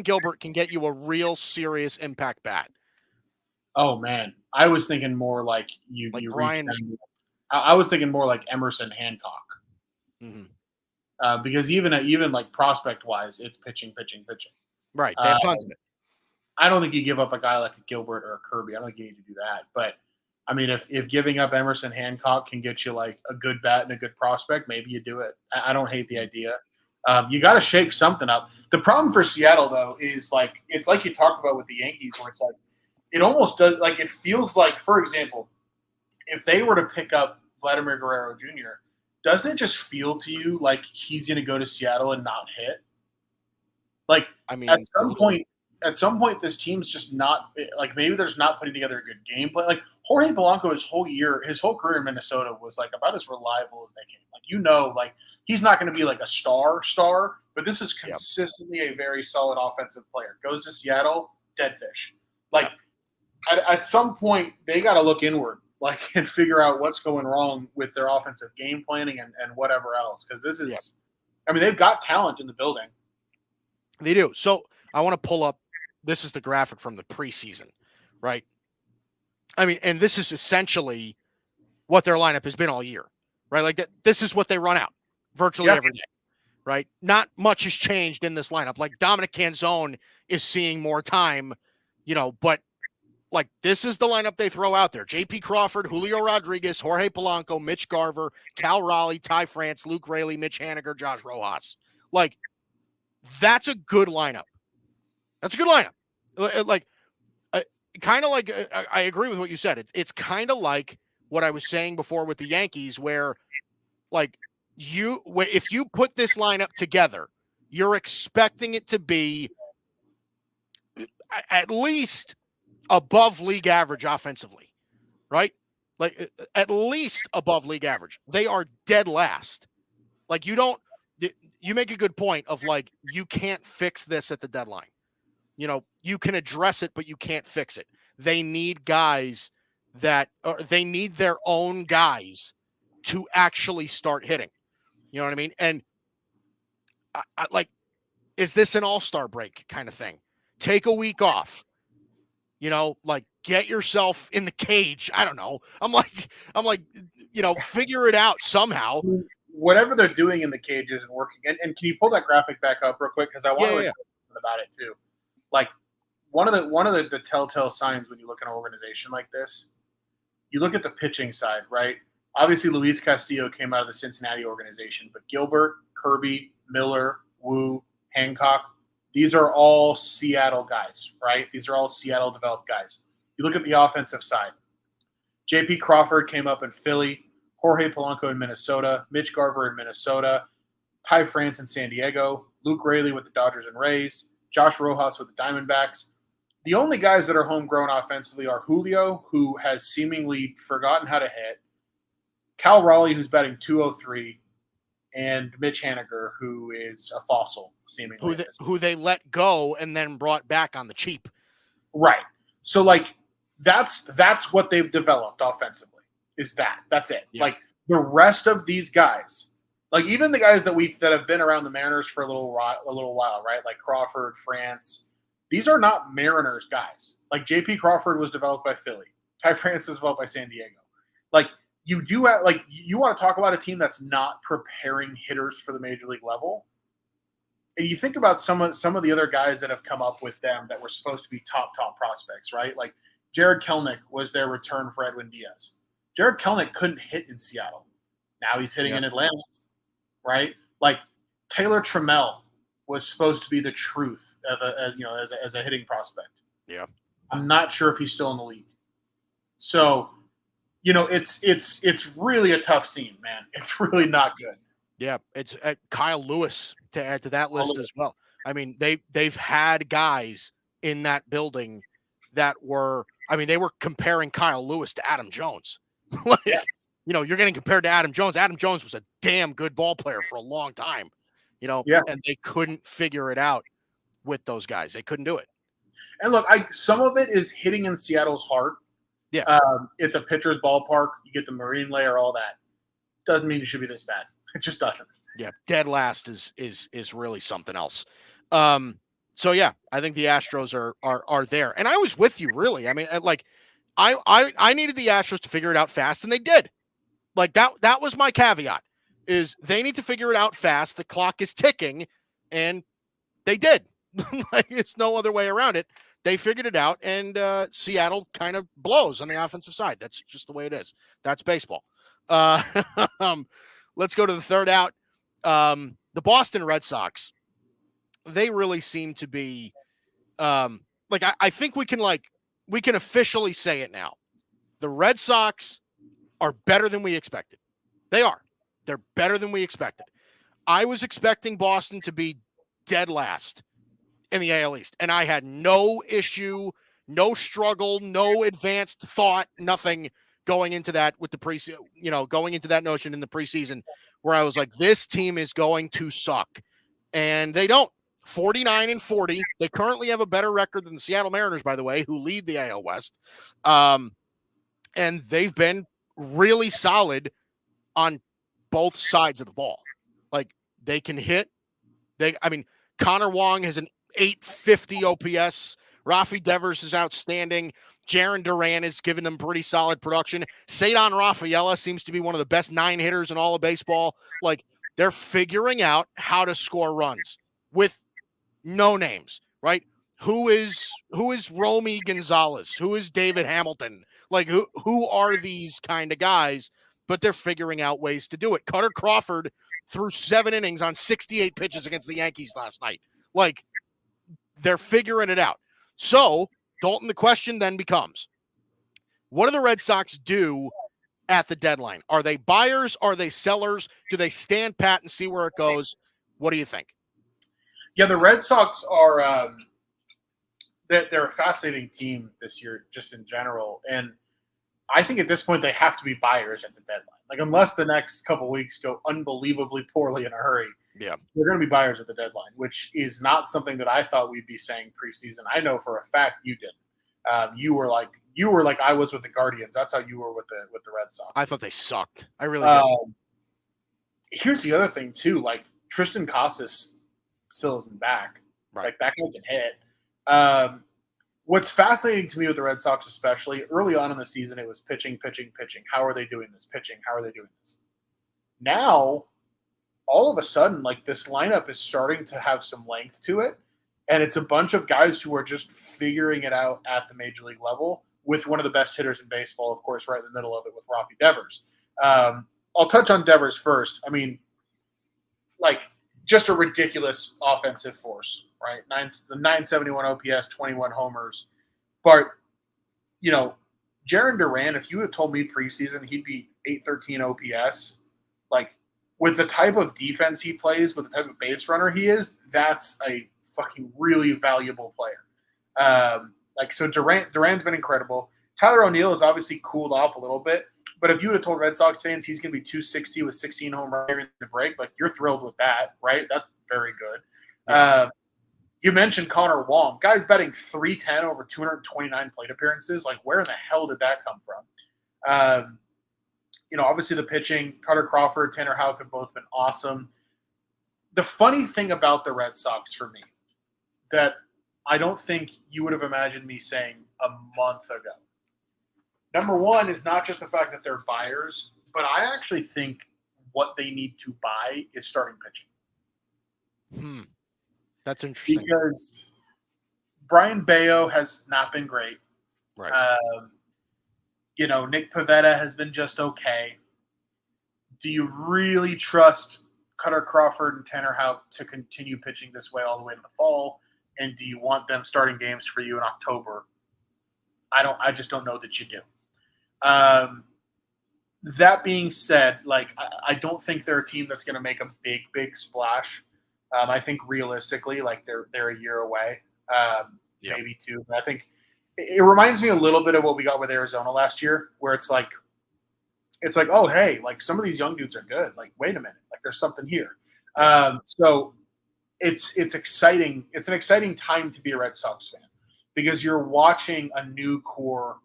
Gilbert can get you a real serious impact bat. Oh man, I was thinking more like you Brian. I was thinking more like Emerson Hancock. Mm-hmm. Because even like prospect wise, it's pitching. Right, they have tons of it. I don't think you give up a guy like a Gilbert or a Kirby. I don't think you need to do that. But I mean, if giving up Emerson Hancock can get you like a good bat and a good prospect, maybe you do it. I don't hate the idea. You got to shake something up. The problem for Seattle though is like it's like you talked about with the Yankees, where it's like it almost does like it feels like, for example, if they were to pick up Vladimir Guerrero Jr., doesn't it just feel to you like he's going to go to Seattle and not hit? Like, I mean, at some point, this team's just not like maybe they're just not putting together a good game plan. Like Jorge Polanco, his whole career in Minnesota was like about as reliable as they came. Like like he's not going to be like a star, but this is consistently a very solid offensive player. Goes to Seattle, dead fish. Like at some point, they got to look inward, like and figure out what's going wrong with their offensive game planning and whatever else. Because this is, I mean, they've got talent in the building. They do. So I want to pull up. This is the graphic from the preseason, right? I mean, and this is essentially what their lineup has been all year, right? Like that. This is what they run out virtually every day, right? Not much has changed in this lineup. Like Dominic Canzone is seeing more time, but like this is the lineup they throw out there: J.P. Crawford, Julio Rodriguez, Jorge Polanco, Mitch Garver, Cal Raleigh, Ty France, Luke Raley, Mitch Haniger, Josh Rojas. Like that's a good lineup. That's a good lineup. Like, kind of like I agree with what you said. It's kind of like what I was saying before with the Yankees, where like if you put this lineup together, you're expecting it to be at least above league average offensively, right? Like at least above league average. They are dead last. Like you make a good point of like, you can't fix this at the deadline. You can address it, but you can't fix it. They need guys they need their own guys to actually start hitting. You know what I mean? And I like, is this an all-star break kind of thing? Take a week off, like get yourself in the cage. I don't know. I'm like, figure it out somehow. Whatever they're doing in the cage isn't working. And can you pull that graphic back up real quick? Because I want to talk about it too. Like one of the telltale signs when you look at an organization like this, you look at the pitching side, right? Obviously, Luis Castillo came out of the Cincinnati organization, but Gilbert, Kirby, Miller, Wu, Hancock, these are all Seattle guys, right? These are all Seattle developed guys. You look at the offensive side. J.P. Crawford came up in Philly, Jorge Polanco in Minnesota, Mitch Garver in Minnesota, Ty France in San Diego, Luke Raley with the Dodgers and Rays, Josh Rojas with the Diamondbacks. The only guys that are homegrown offensively are Julio, who has seemingly forgotten how to hit, Cal Raleigh, who's batting .203, and Mitch Haniger, who is a fossil, seemingly. Who they let go and then brought back on the cheap. Right. So, like, that's what they've developed offensively. That's it. Yeah. Like, the rest of these guys, like even the guys that have been around the Mariners for a little while, right? Like Crawford, France. These are not Mariners guys. Like J.P. Crawford was developed by Philly. Ty France was developed by San Diego. Like you want to talk about a team that's not preparing hitters for the major league level. And you think about some of the other guys that have come up with them that were supposed to be top prospects, right? Like Jared Kelenic was their return for Edwin Diaz. Jared Kelenic couldn't hit in Seattle. Now he's hitting in Atlanta, right? Like Taylor Trammell was supposed to be the truth of as a hitting prospect. Yeah, I'm not sure if he's still in the league. So, it's really a tough scene, man. It's really not good. Yeah, it's Kyle Lewis to add to that list as well. I mean, they've had guys in that building that they were comparing Kyle Lewis to Adam Jones. You're getting compared to Adam Jones. Adam Jones was a damn good ball player for a long time, and they couldn't figure it out with those guys. They couldn't do it. And look, some of it is hitting in Seattle's heart. Yeah. It's a pitcher's ballpark. You get the marine layer, all that. Doesn't mean it should be this bad. It just doesn't. Yeah. Dead last is really something else. So yeah, I think the Astros are there. And I was with you, really. I mean, I needed the Astros to figure it out fast, and they did. Like that was my caveat, is they need to figure it out fast. The clock is ticking, and they did. Like, it's no other way around it. They figured it out, and Seattle kind of blows on the offensive side. That's just the way it is. That's baseball. Let's go to the third out. The Boston Red Sox, they really seem to be I think we can officially say it now. The Red Sox are better than we expected. They are. They're better than we expected. I was expecting Boston to be dead last in the AL East, and I had no issue, no struggle, no advanced thought, nothing going into that with the preseason, going into that notion in the preseason where I was like, this team is going to suck. And they don't. 49-40. They currently have a better record than the Seattle Mariners, by the way, who lead the AL West. And they've been really solid on both sides of the ball. Like, they can hit. Connor Wong has an 850 OPS. Rafi Devers is outstanding. Jarren Duran has given them pretty solid production. Cedar Rafaela seems to be one of the best 9 hitters in all of baseball. Like, they're figuring out how to score runs with no names, right? Who is Romy Gonzalez? Who is David Hamilton? Like, who are these kind of guys? But they're figuring out ways to do it. Cutter Crawford threw 7 innings on 68 pitches against the Yankees last night. Like, they're figuring it out. So, Dalton, the question then becomes, what do the Red Sox do at the deadline? Are they buyers? Are they sellers? Do they stand pat and see where it goes? What do you think? Yeah, the Red Sox are they're a fascinating team this year, just in general. And I think at this point they have to be buyers at the deadline. Like, unless the next couple weeks go unbelievably poorly in a hurry, yeah, they're going to be buyers at the deadline, which is not something that I thought we'd be saying preseason. I know for a fact you didn't. You were like I was with the Guardians. That's how you were with the Red Sox. I thought they sucked. I really did. Here's the other thing too. Like, Tristan Casas still isn't back. Right. Like, that guy can hit. What's fascinating to me with the Red Sox, especially early on in the season, it was pitching. How are they doing this? Pitching. How are they doing this? Now, all of a sudden, like, this lineup is starting to have some length to it, and it's a bunch of guys who are just figuring it out at the major league level with one of the best hitters in baseball, of course, right in the middle of it with Rafi Devers. I'll touch on Devers first. I mean, like, just a ridiculous offensive force, right? The 971 OPS, 21 homers. But, Jarren Duran, if you had told me preseason he'd be 813 OPS, like, with the type of defense he plays, with the type of base runner he is, that's a fucking really valuable player. So Duran's been incredible. Tyler O'Neill has obviously cooled off a little bit, But if you would have told Red Sox fans he's going to be 260 with 16 home runs in the break, like you're thrilled with that, right? That's very good. Yeah. You mentioned Connor Wong. Guy's betting 310 over 229 plate appearances. Like, where in the hell did that come from? Obviously the pitching, Carter Crawford, Tanner Houck have both been awesome. The funny thing about the Red Sox for me that I don't think you would have imagined me saying a month ago. Number one is not just the fact that they're buyers, but I actually think what they need to buy is starting pitching. That's interesting. Because Brian Bayo has not been great. Right. Nick Pivetta has been just okay. Do you really trust Cutter Crawford and Tanner Houck to continue pitching this way all the way to the fall? And do you want them starting games for you in October? I just don't know that you do. That being said, like I don't think they're a team that's going to make a big splash. I think realistically, like they're a year away, maybe two. But I think it reminds me a little bit of what we got with Arizona last year, where it's like, oh hey, like some of these young dudes are good. Like wait a minute, like there's something here. So it's exciting. It's an exciting time to be a Red Sox fan because you're watching a new core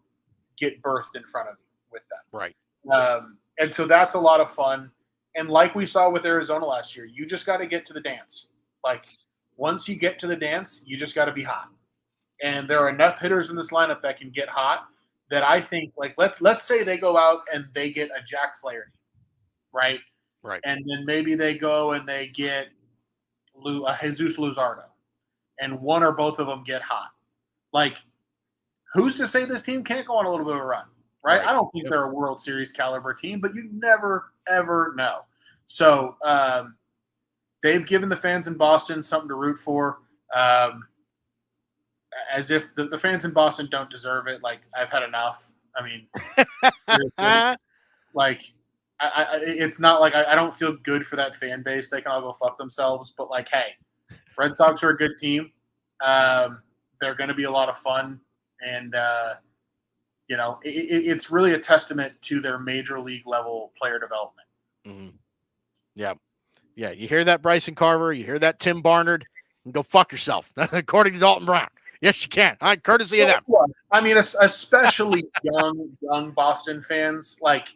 get birthed in front of you with them. Right. And so that's a lot of fun. And like we saw with Arizona last year, you just got to get to the dance. Like once you get to the dance, you just got to be hot. And there are enough hitters in this lineup that can get hot that I think, like, let's say they go out and they get a Jack Flaherty, right? Right. And then maybe they go and they get Jesus Luzardo, and one or both of them get hot. Like, who's to say this team can't go on a little bit of a run, right? I don't think they're a World Series caliber team, but you never, ever know. So they've given the fans in Boston something to root for. As if the fans in Boston don't deserve it. Like, I've had enough. I mean, like, it's not like I don't feel good for that fan base. They can all go fuck themselves. But, like, hey, Red Sox are a good team. They're going to be a lot of fun. And, it's really a testament to their major league level player development. Mm-hmm. Yeah. Yeah. You hear that, Bryson Carver? You hear that, Tim Barnard? And go fuck yourself, according to Dalton Brown. Yes, you can. All right, courtesy of them. I mean, especially young Boston fans, like,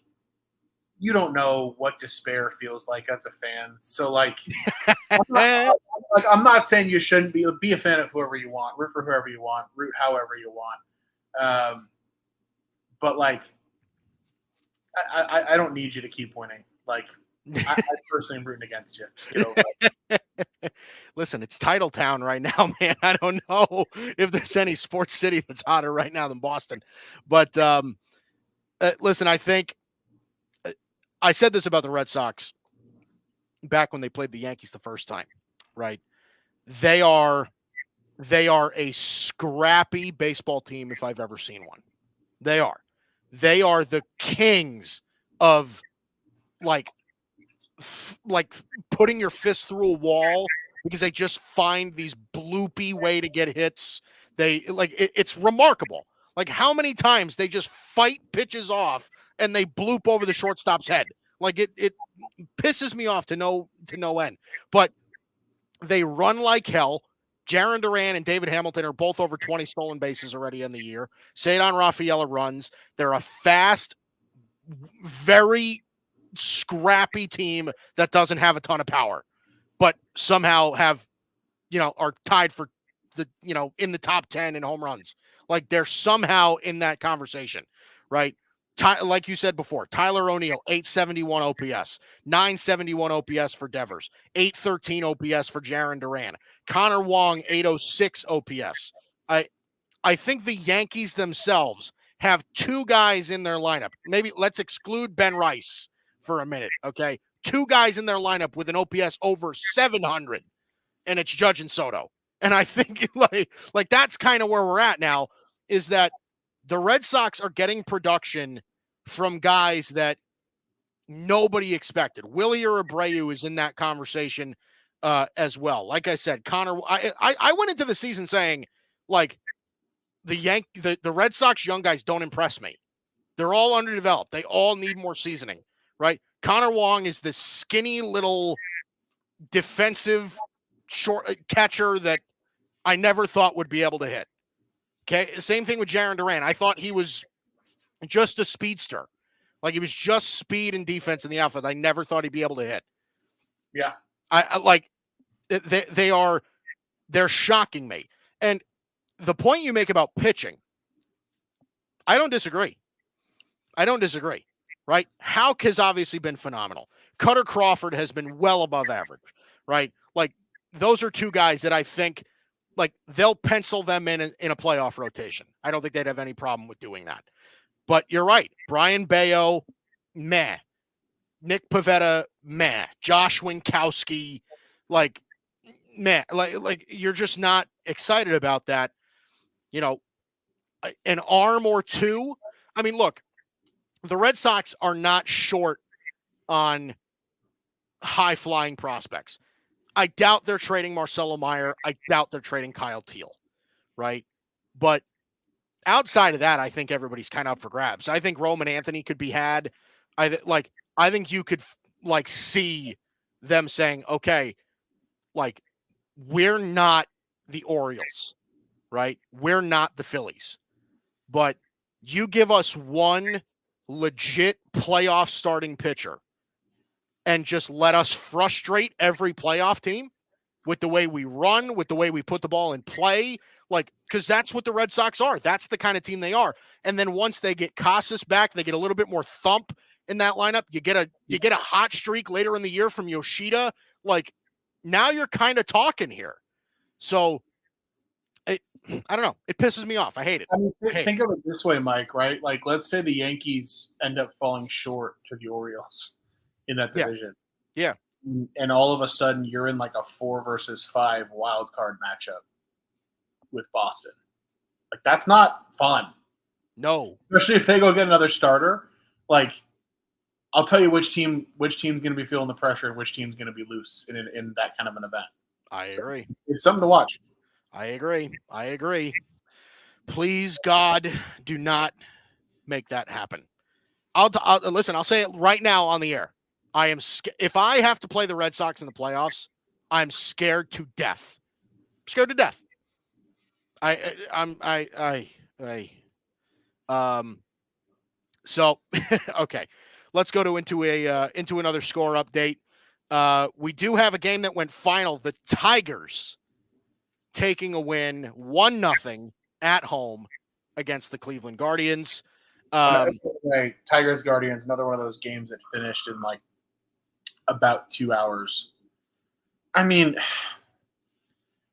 you don't know what despair feels like as a fan. So, like, I'm not saying you shouldn't be a fan of whoever you want, root for whoever you want, root however you want. But, like, I don't need you to keep winning. Like, I personally am rooting against you. Just get over it. Listen, it's Title Town right now, man. I don't know if there's any sports city that's hotter right now than Boston. But listen, I think I said this about the Red Sox back when they played the Yankees the first time, right? They are a scrappy baseball team if I've ever seen one. They are the kings of like putting your fist through a wall because they just find these bloopy way to get hits. It's remarkable. Like how many times they just fight pitches off and they bloop over the shortstop's head. Like it pisses me off to no end. But they run like hell. Jarren Duran and David Hamilton are both over 20 stolen bases already in the year. Cedar Rafaela runs. They're a fast, very scrappy team that doesn't have a ton of power, but somehow are tied for the, in the top 10 in home runs. Like they're somehow in that conversation, right? Like you said before, Tyler O'Neill, 871 OPS, 971 OPS for Devers, 813 OPS for Jarren Duran, Connor Wong, 806 OPS. I think the Yankees themselves have two guys in their lineup. Maybe let's exclude Ben Rice for a minute, okay? Two guys in their lineup with an OPS over 700, and it's Judge and Soto. And I think like that's kind of where we're at now, is that the Red Sox are getting production from guys that nobody expected. Willie Abreu is in that conversation as well. Like I said, Connor, I went into the season saying, like, the Red Sox young guys don't impress me. They're all underdeveloped. They all need more seasoning, right? Connor Wong is this skinny little defensive short catcher that I never thought would be able to hit. Okay. Same thing with Jarren Duran. I thought he was just a speedster. Like he was just speed and defense in the outfield. I never thought he'd be able to hit. Yeah. I like they're shocking me. And the point you make about pitching, I don't disagree. Right? Houck has obviously been phenomenal. Cutter Crawford has been well above average, right? Like those are two guys that I think like they'll pencil them in a playoff rotation. I don't think they'd have any problem with doing that. But you're right. Brian Bayo, meh. Nick Pivetta, meh. Josh Winkowski, like, meh. Like you're just not excited about that. You know, an arm or two. I mean, look, the Red Sox are not short on high-flying prospects. I doubt they're trading Marcelo Meyer. I doubt they're trading Kyle Teal, right? But outside of that, I think everybody's kind of up for grabs. I think Roman Anthony could be had. I think you could like see them saying, okay, like we're not the Orioles, right? We're not the Phillies, but you give us one legit playoff starting pitcher and just let us frustrate every playoff team with the way we run, with the way we put the ball in play, like, because that's what the Red Sox are. That's the kind of team they are. And then once they get Casas back, they get a little bit more thump in that lineup. You get a hot streak later in the year from Yoshida. Like, now you're kind of talking here. So, I don't know. It pisses me off. I hate it. I mean, think of it this way, Mike, right? Like, let's say the Yankees end up falling short to the Orioles in that division. Yeah. And all of a sudden, you're in like a 4-versus-5 wild card matchup with Boston. Like, that's not fun. No. Especially if they go get another starter. Like, I'll tell you which team's going to be feeling the pressure and which team's going to be loose in that kind of an event. I agree. It's something to watch. I agree. Please, God, do not make that happen. I'll listen. I'll say it right now on the air. I am if I have to play the Red Sox in the playoffs, I'm scared to death. Scared to death. So okay, let's go into another score update. We do have a game that went final. The Tigers taking a win 1-0 at home against the Cleveland Guardians. Tigers Guardians, another one of those games that finished in like about 2 hours. I mean,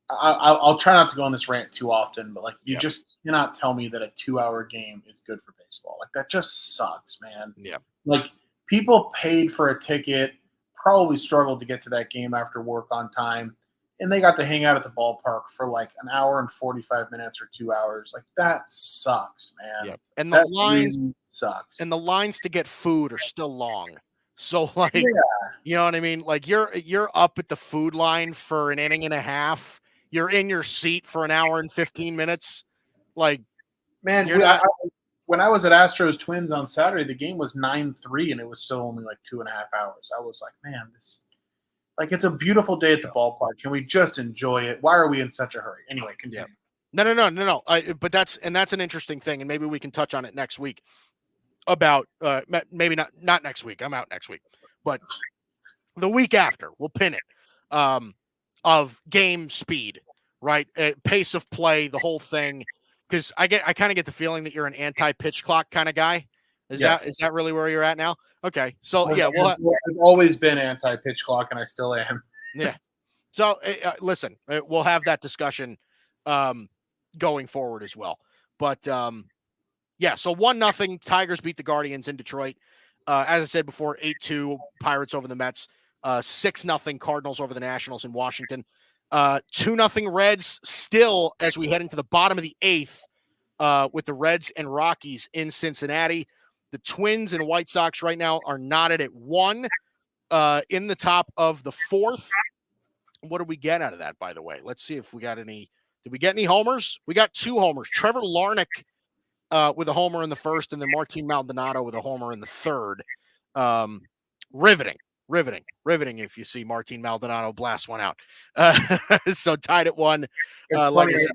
I'll try not to go on this rant too often, but like you just cannot tell me that a 2-hour game is good for baseball. Like that just sucks, man. Yeah. Like people paid for a ticket, probably struggled to get to that game after work on time, and they got to hang out at the ballpark for like an hour and 45 minutes or 2 hours. Like that sucks, man. Yeah. And the lines really sucks. And the lines to get food are still long. So like, you know what I mean? Like you're up at the food line for an inning and a half. You're in your seat for an hour and 15 minutes. Like, man, when I was at Astros Twins on Saturday, the game was 9-3 and it was still only like 2.5 hours. I was like, man, it's a beautiful day at the ballpark. Can we just enjoy it? Why are we in such a hurry? Anyway, continue. No. But that's an interesting thing, and maybe we can touch on it next week. About maybe not next week. I'm out next week, but the week after we'll pin it. Of game speed, right? Pace of play, the whole thing. Because I kind of get the feeling that you're an anti-pitch clock kind of guy. Is that really where you're at now? Okay, so I've always been anti-pitch clock, and I still am. Yeah. So listen, we'll have that discussion going forward as well. But so 1-0 Tigers beat the Guardians in Detroit. As I said before, 8-2 Pirates over the Mets. 6-0 Cardinals over the Nationals in Washington. 2-0 Reds still as we head into the bottom of the 8th with the Reds and Rockies in Cincinnati. The Twins and White Sox right now are knotted at 1 in the top of the 4th. What did we get out of that, by the way? Let's see if we got any. Did we get any homers? We got 2 homers. Trevor Larnach with a homer in the first, and then Martin Maldonado with a homer in the third. Riveting if you see Martin Maldonado blast one out. So tied at 1. It's Like funny. I said,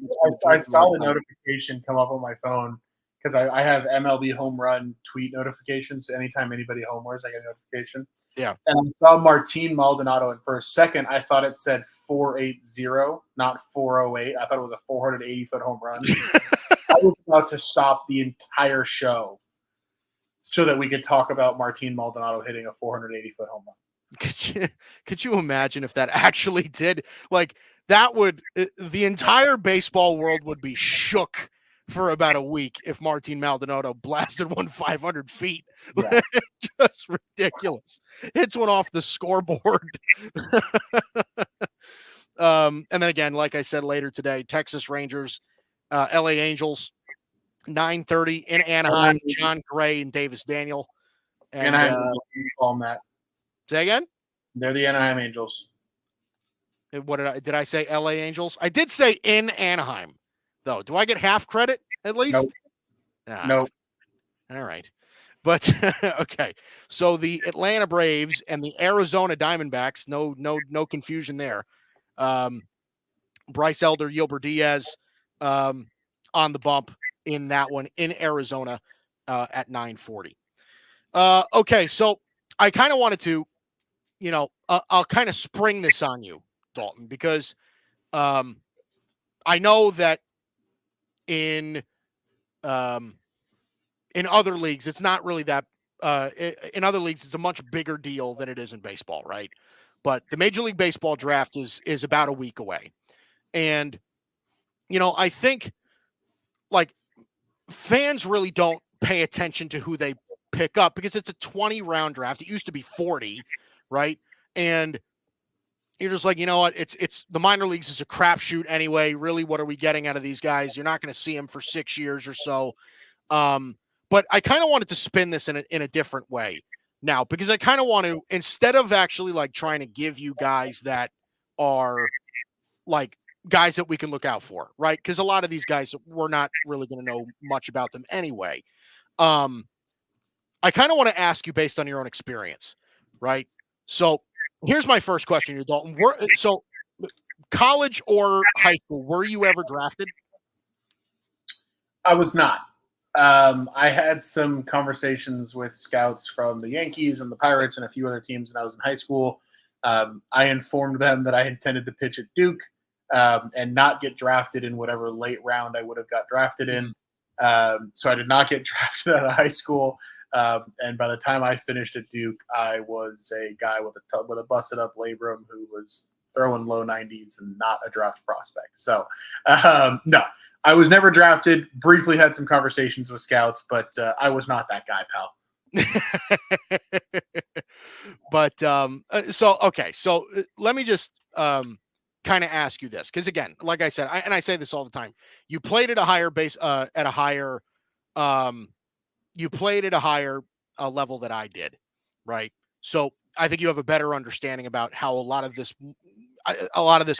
I saw the notification come up on my phone because I have MLB home run tweet notifications. So anytime anybody homers, I get a notification. Yeah. And I saw Martin Maldonado, and for a second, I thought it said 480, not 408. I thought it was a 480-foot home run. I was about to stop the entire show so that we could talk about Martin Maldonado hitting a 480-foot home run. Could you imagine if that actually did? Like, that would the entire baseball world would be shook for about a week if Martin Maldonado blasted one 500 feet. Yeah. Just ridiculous. Hits one off the scoreboard. And then again, like I said, later today, Texas Rangers, LA Angels, 9:30 in Anaheim. John Gray and Davis Daniel. And Anaheim, call them that. Say again? They're the Anaheim Angels. What did I say? LA Angels? I did say in Anaheim, though. Do I get half credit at least? Nope. Nope. All right. But okay. So the Atlanta Braves and the Arizona Diamondbacks, no confusion there. Bryce Elder, Yilbert Diaz on the bump in that one in Arizona at 9:40. Okay, so I kind of wanted to, I'll kind of spring this on you, Dalton, because I know that in other leagues, it's not really that. In other leagues, it's a much bigger deal than it is in baseball, right? But the Major League Baseball draft is about a week away, and I think like fans really don't pay attention to who they pick up because it's a 20-round draft. It used to be 40, right? And you're just like, you know what? It's the minor leagues is a crapshoot anyway. Really, what are we getting out of these guys? You're not going to see them for 6 years or so. But I kind of wanted to spin this in a different way now, because I kind of want to, instead of actually like trying to give you guys that are like guys that we can look out for, right? Because a lot of these guys, we're not really going to know much about them anyway. I kind of want to ask you based on your own experience, right? So here's my first question, you Dalton. So college or high school, were you ever drafted? I was not. I had some conversations with scouts from the Yankees and the Pirates and a few other teams when I was in high school. I informed them that I intended to pitch at Duke and not get drafted in whatever late round I would have got drafted in. So I did not get drafted out of high school. And by the time I finished at Duke, I was a guy with a busted up labrum who was throwing low 90s and not a draft prospect. So no. I was never drafted, briefly had some conversations with scouts, but I was not that guy, pal. But so let me just kind of ask you this, because again, like I said, I say this all the time. You played at a higher base, you played at a higher level that I did, right? So I think you have a better understanding about how a lot of this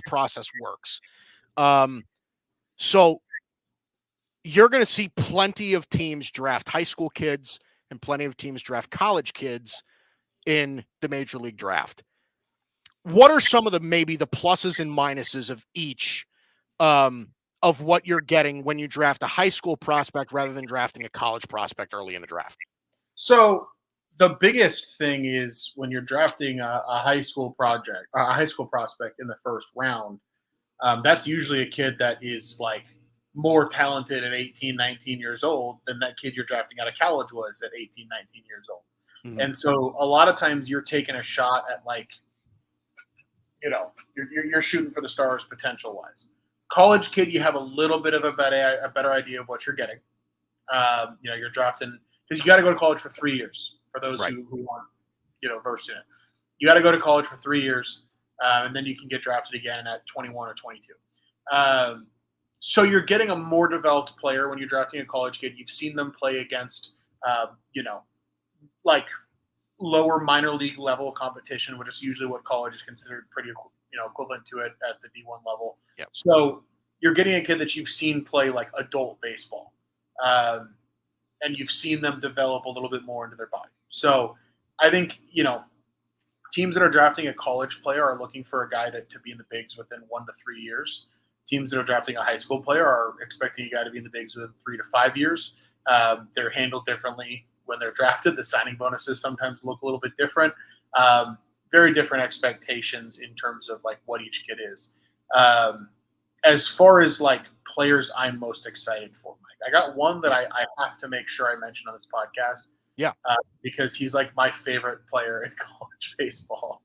process works. So you're going to see plenty of teams draft high school kids and plenty of teams draft college kids in the Major League Draft. What are some of maybe the pluses and minuses of each of what you're getting when you draft a high school prospect rather than drafting a college prospect early in the draft? So the biggest thing is when you're drafting a high school prospect in the first round, that's usually a kid that is like more talented at 18, 19 years old than that kid you're drafting out of college was at 18, 19 years old. Mm-hmm. And so a lot of times you're taking a shot at like, you're shooting for the stars potential wise. College kid, you have a little bit of a better idea of what you're getting. You're drafting because you got to go to college for 3 years for those who aren't, versed in it. You got to go to college for 3 years, and then you can get drafted again at 21 or 22. So you're getting a more developed player when you're drafting a college kid. You've seen them play against, like lower minor league level competition, which is usually what college is considered pretty, equivalent to it at the D1 level. Yep. So you're getting a kid that you've seen play like adult baseball. and you've seen them develop a little bit more into their body. So I think, teams that are drafting a college player are looking for a guy to be in the bigs within 1 to 3 years. Teams that are drafting a high school player are expecting a guy to be in the bigs within 3 to 5 years. They're handled differently when they're drafted. The signing bonuses sometimes look a little bit different. Very different expectations in terms of like what each kid is. As far as like players I'm most excited for, Mike, I got one that I have to make sure I mention on this podcast. Yeah. Because he's like my favorite player in college baseball.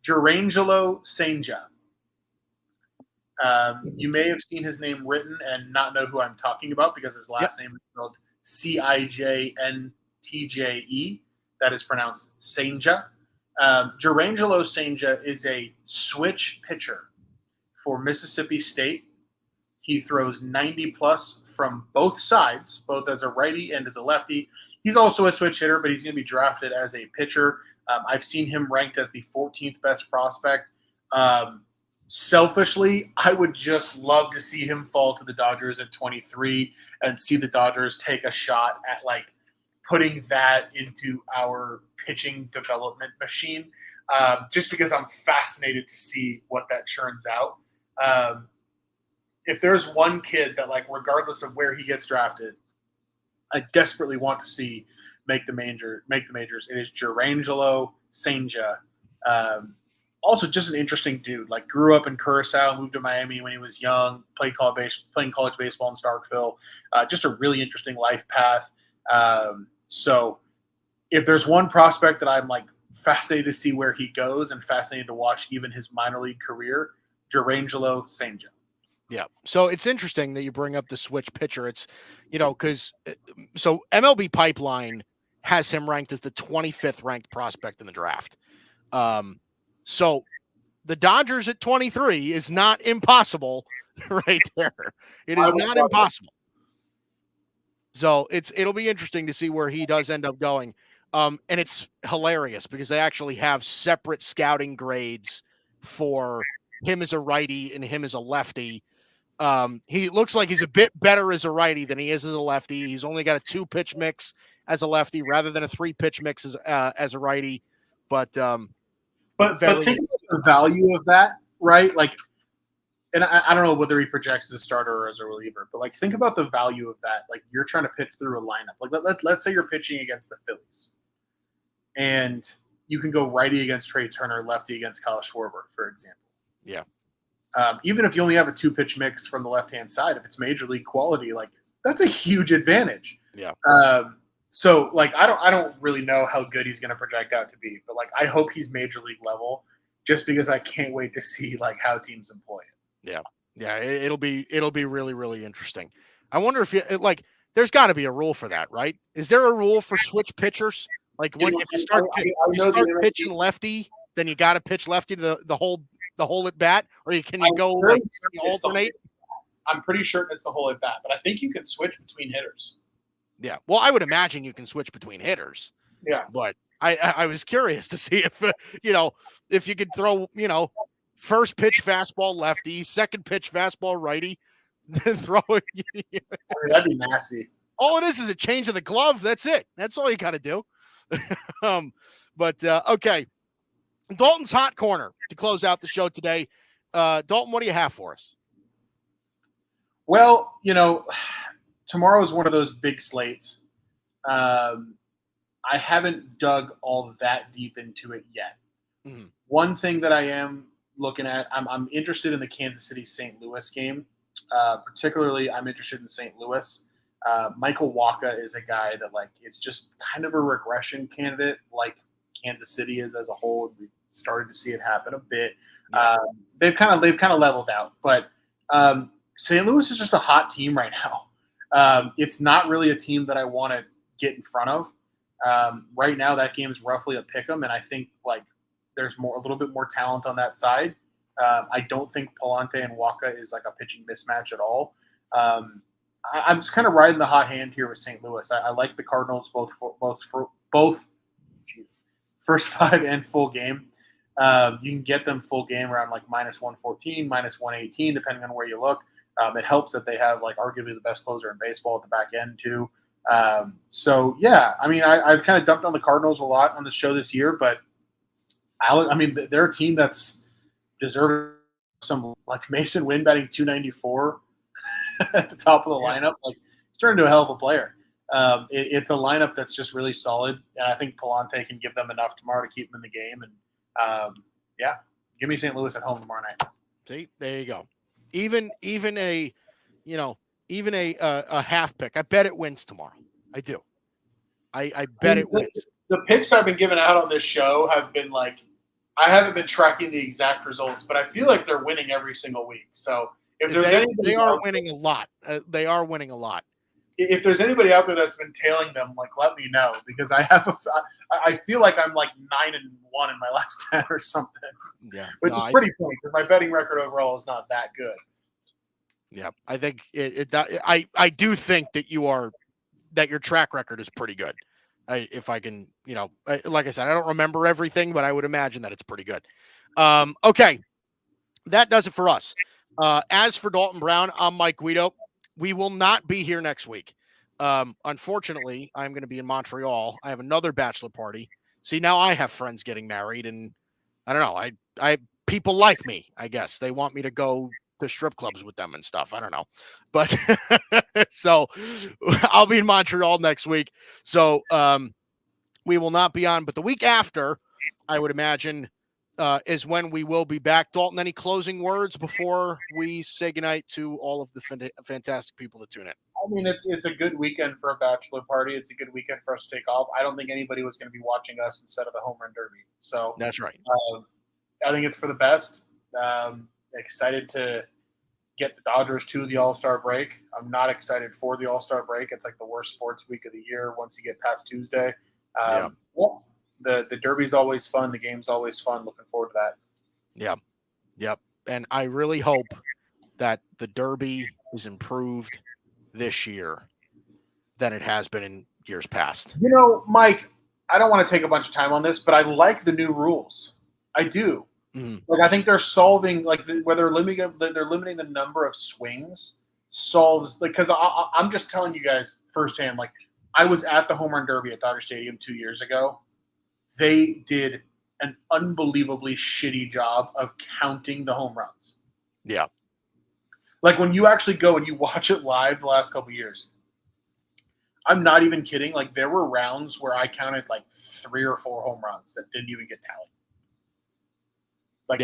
Jurangelo Senja. You may have seen his name written and not know who I'm talking about because his last name is spelledCijntje. That is pronounced Senja. Jurangelo Senja is a switch pitcher for Mississippi State. He throws 90 plus from both sides, both as a righty and as a lefty. He's also a switch hitter, but he's going to be drafted as a pitcher. I've seen him ranked as the 14th best prospect. Selfishly, I would just love to see him fall to the Dodgers at 23 and see the Dodgers take a shot at like putting that into our pitching development machine, just because I'm fascinated to see what that churns out. If there's one kid that, like, regardless of where he gets drafted, I desperately want to see make the majors, it is Jurangelo Senja. Also, just an interesting dude. Like, grew up in Curacao, moved to Miami when he was young, playing college baseball in Starkville. Just a really interesting life path. So, if there's one prospect that I'm like fascinated to see where he goes and fascinated to watch even his minor league career, Jurangelo Senja. Yeah. So it's interesting that you bring up the switch pitcher. It's, because so MLB Pipeline has him ranked as the 25th ranked prospect in the draft. So the Dodgers at 23 is not impossible right there. It is not impossible. So it'll be interesting to see where he does end up going. And it's hilarious because they actually have separate scouting grades for him as a righty and him as a lefty. He looks like he's a bit better as a righty than he is as a lefty. He's only got a 2-pitch mix as a lefty rather than a 3-pitch mix as a righty. But think about the value of that, right? Like, and I don't know whether he projects as a starter or as a reliever, but like, think about the value of that. Like, you're trying to pitch through a lineup. Like, let's say you're pitching against the Phillies, and you can go righty against Trey Turner, lefty against Kyle Schwarber, for example. Yeah. Even if you only have a 2-pitch mix from the left-hand side, if it's major league quality, like, that's a huge advantage. Yeah. So like, I don't really know how good he's going to project out to be, but like, I hope he's major league level, just because I can't wait to see like how teams employ it. Yeah. Yeah. It'll be really, really interesting. I wonder if there's got to be a rule for that, right? Is there a rule for switch pitchers? Like, if you start pitching lefty, then you got to pitch lefty to the whole at bat, or can you go like alternate? I'm pretty sure it's the whole at bat, but I think you can switch between hitters. Yeah, well, I would imagine you can switch between hitters. Yeah, but I was curious to see if if you could throw first pitch fastball lefty, second pitch fastball righty, then throw it. That'd be nasty. All it is a change of the glove. That's it. That's all you got to do. But okay. Dalton's hot corner to close out the show today. Dalton, what do you have for us? Well, tomorrow is one of those big slates. I haven't dug all that deep into it yet. Mm-hmm. One thing that I am looking at, I'm interested in the Kansas City St. Louis game. Particularly, I'm interested in St. Louis. Michael Wacha is a guy that it's just kind of a regression candidate, like Kansas City is as a whole. We've started to see it happen a bit. Yeah. They've kind of leveled out, but St. Louis is just a hot team right now. It's not really a team that I want to get in front of. Right now, that game's roughly a pick 'em, and I think there's a little bit more talent on that side. I don't think Palante and Wacha is like a pitching mismatch at all. I'm just kind of riding the hot hand here with St. Louis. I like the Cardinals both first 5 and full game. You can get them full game around -114, -118, depending on where you look. It helps that they have like arguably the best closer in baseball at the back end too. So yeah, I mean, I've kind of dumped on the Cardinals a lot on the show this year, but I mean, they're a team that's deserving some like Mason Wynn batting 294 at the top of the lineup. Like he's turned into a hell of a player. It's a lineup that's just really solid, and I think Palante can give them enough tomorrow to keep them in the game. And yeah, give me St. Louis at home tomorrow night. See, there you go. Even a, even a half pick. I bet it wins tomorrow. I do. I bet it wins. The picks I've been giving out on this show have been like, I haven't been tracking the exact results, but I feel like they're winning every single week. So if there's they are winning a lot. They are winning a lot. If there's anybody out there that's been tailing them, like let me know, because I feel like I'm like 9-1 in my last 10 or something. Yeah, which is pretty funny because my betting record overall is not that good. Yeah, I think I do think that your track record is pretty good. If I can, like I said, I don't remember everything, but I would imagine that it's pretty good. Okay, that does it for us. As for Dalton Brown, I'm Mike Guido. We will not be here next week. Unfortunately, I'm going to be in Montreal. I have another bachelor party. See, now I have friends getting married, and I don't know. I people like me, I guess. They want me to go to strip clubs with them and stuff. I don't know. But so I'll be in Montreal next week. So we will not be on. But the week after, I would imagine, is when we will be back. Dalton, any closing words before we say goodnight to all of the fantastic people that tune in? I mean, it's a good weekend for a bachelor party. It's a good weekend for us to take off. I don't think anybody was going to be watching us instead of the home run derby. So that's right. I think it's for the best. Excited to get the Dodgers to the All-Star break. I'm not excited for the All-Star break. It's like the worst sports week of the year once you get past Tuesday. Well, the derby's always fun. The game's always fun. Looking forward to that. Yep. And I really hope that the derby is improved this year than it has been in years past. Mike, I don't want to take a bunch of time on this, but I like the new rules. I do. Mm-hmm. Like I think they're solving where they're limiting the number of swings solves because I'm just telling you guys firsthand. Like I was at the home run derby at Dodger Stadium 2 years ago. They did an unbelievably shitty job of counting the home runs. Yeah. Like when you actually go and you watch it live the last couple of years, I'm not even kidding. Like there were rounds where I counted like 3 or 4 home runs that didn't even get tallied. Like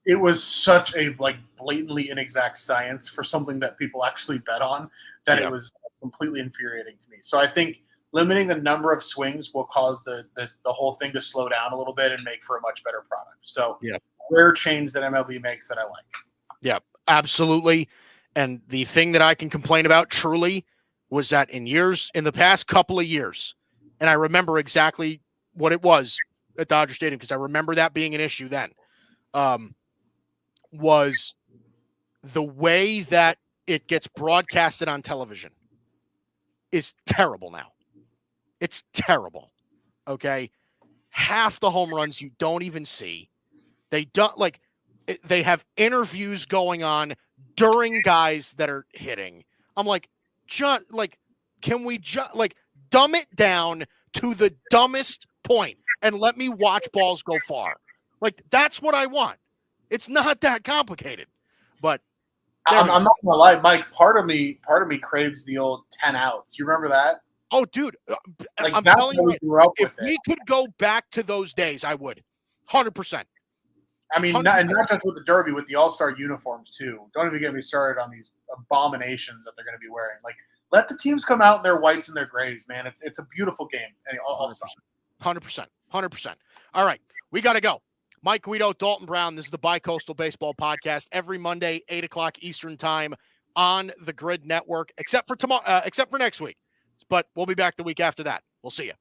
it was such a like blatantly inexact science for something that people actually bet on that it was completely infuriating to me. So I think limiting the number of swings will cause the whole thing to slow down a little bit and make for a much better product. So rare change that MLB makes that I like. Yeah, absolutely. And the thing that I can complain about truly was that in the past couple of years, and I remember exactly what it was at Dodger Stadium because I remember that being an issue then, was the way that it gets broadcasted on television is terrible now. It's terrible. Okay. Half the home runs you don't even see. They don't they have interviews going on during guys that are hitting. I'm like, can we dumb it down to the dumbest point and let me watch balls go far? Like, that's what I want. It's not that complicated. But I'm not gonna lie, Mike. Part of me craves the old 10 outs. You remember that? Oh, dude! Like I'm that's telling what you, we grew up with. If we could go back to those days, I would, 100%. I mean, not just with the Derby, with the All-Star uniforms too. Don't even get me started on these abominations that they're going to be wearing. Like, let the teams come out in their whites and their grays, man. It's a beautiful game. All-Star. 100%. All right, we got to go. Mike Guido, Dalton Brown. This is the Bicoastal Baseball Podcast every Monday, 8:00 Eastern Time on the Grid Network, except for tomorrow, except for next week. But we'll be back the week after that. We'll see you.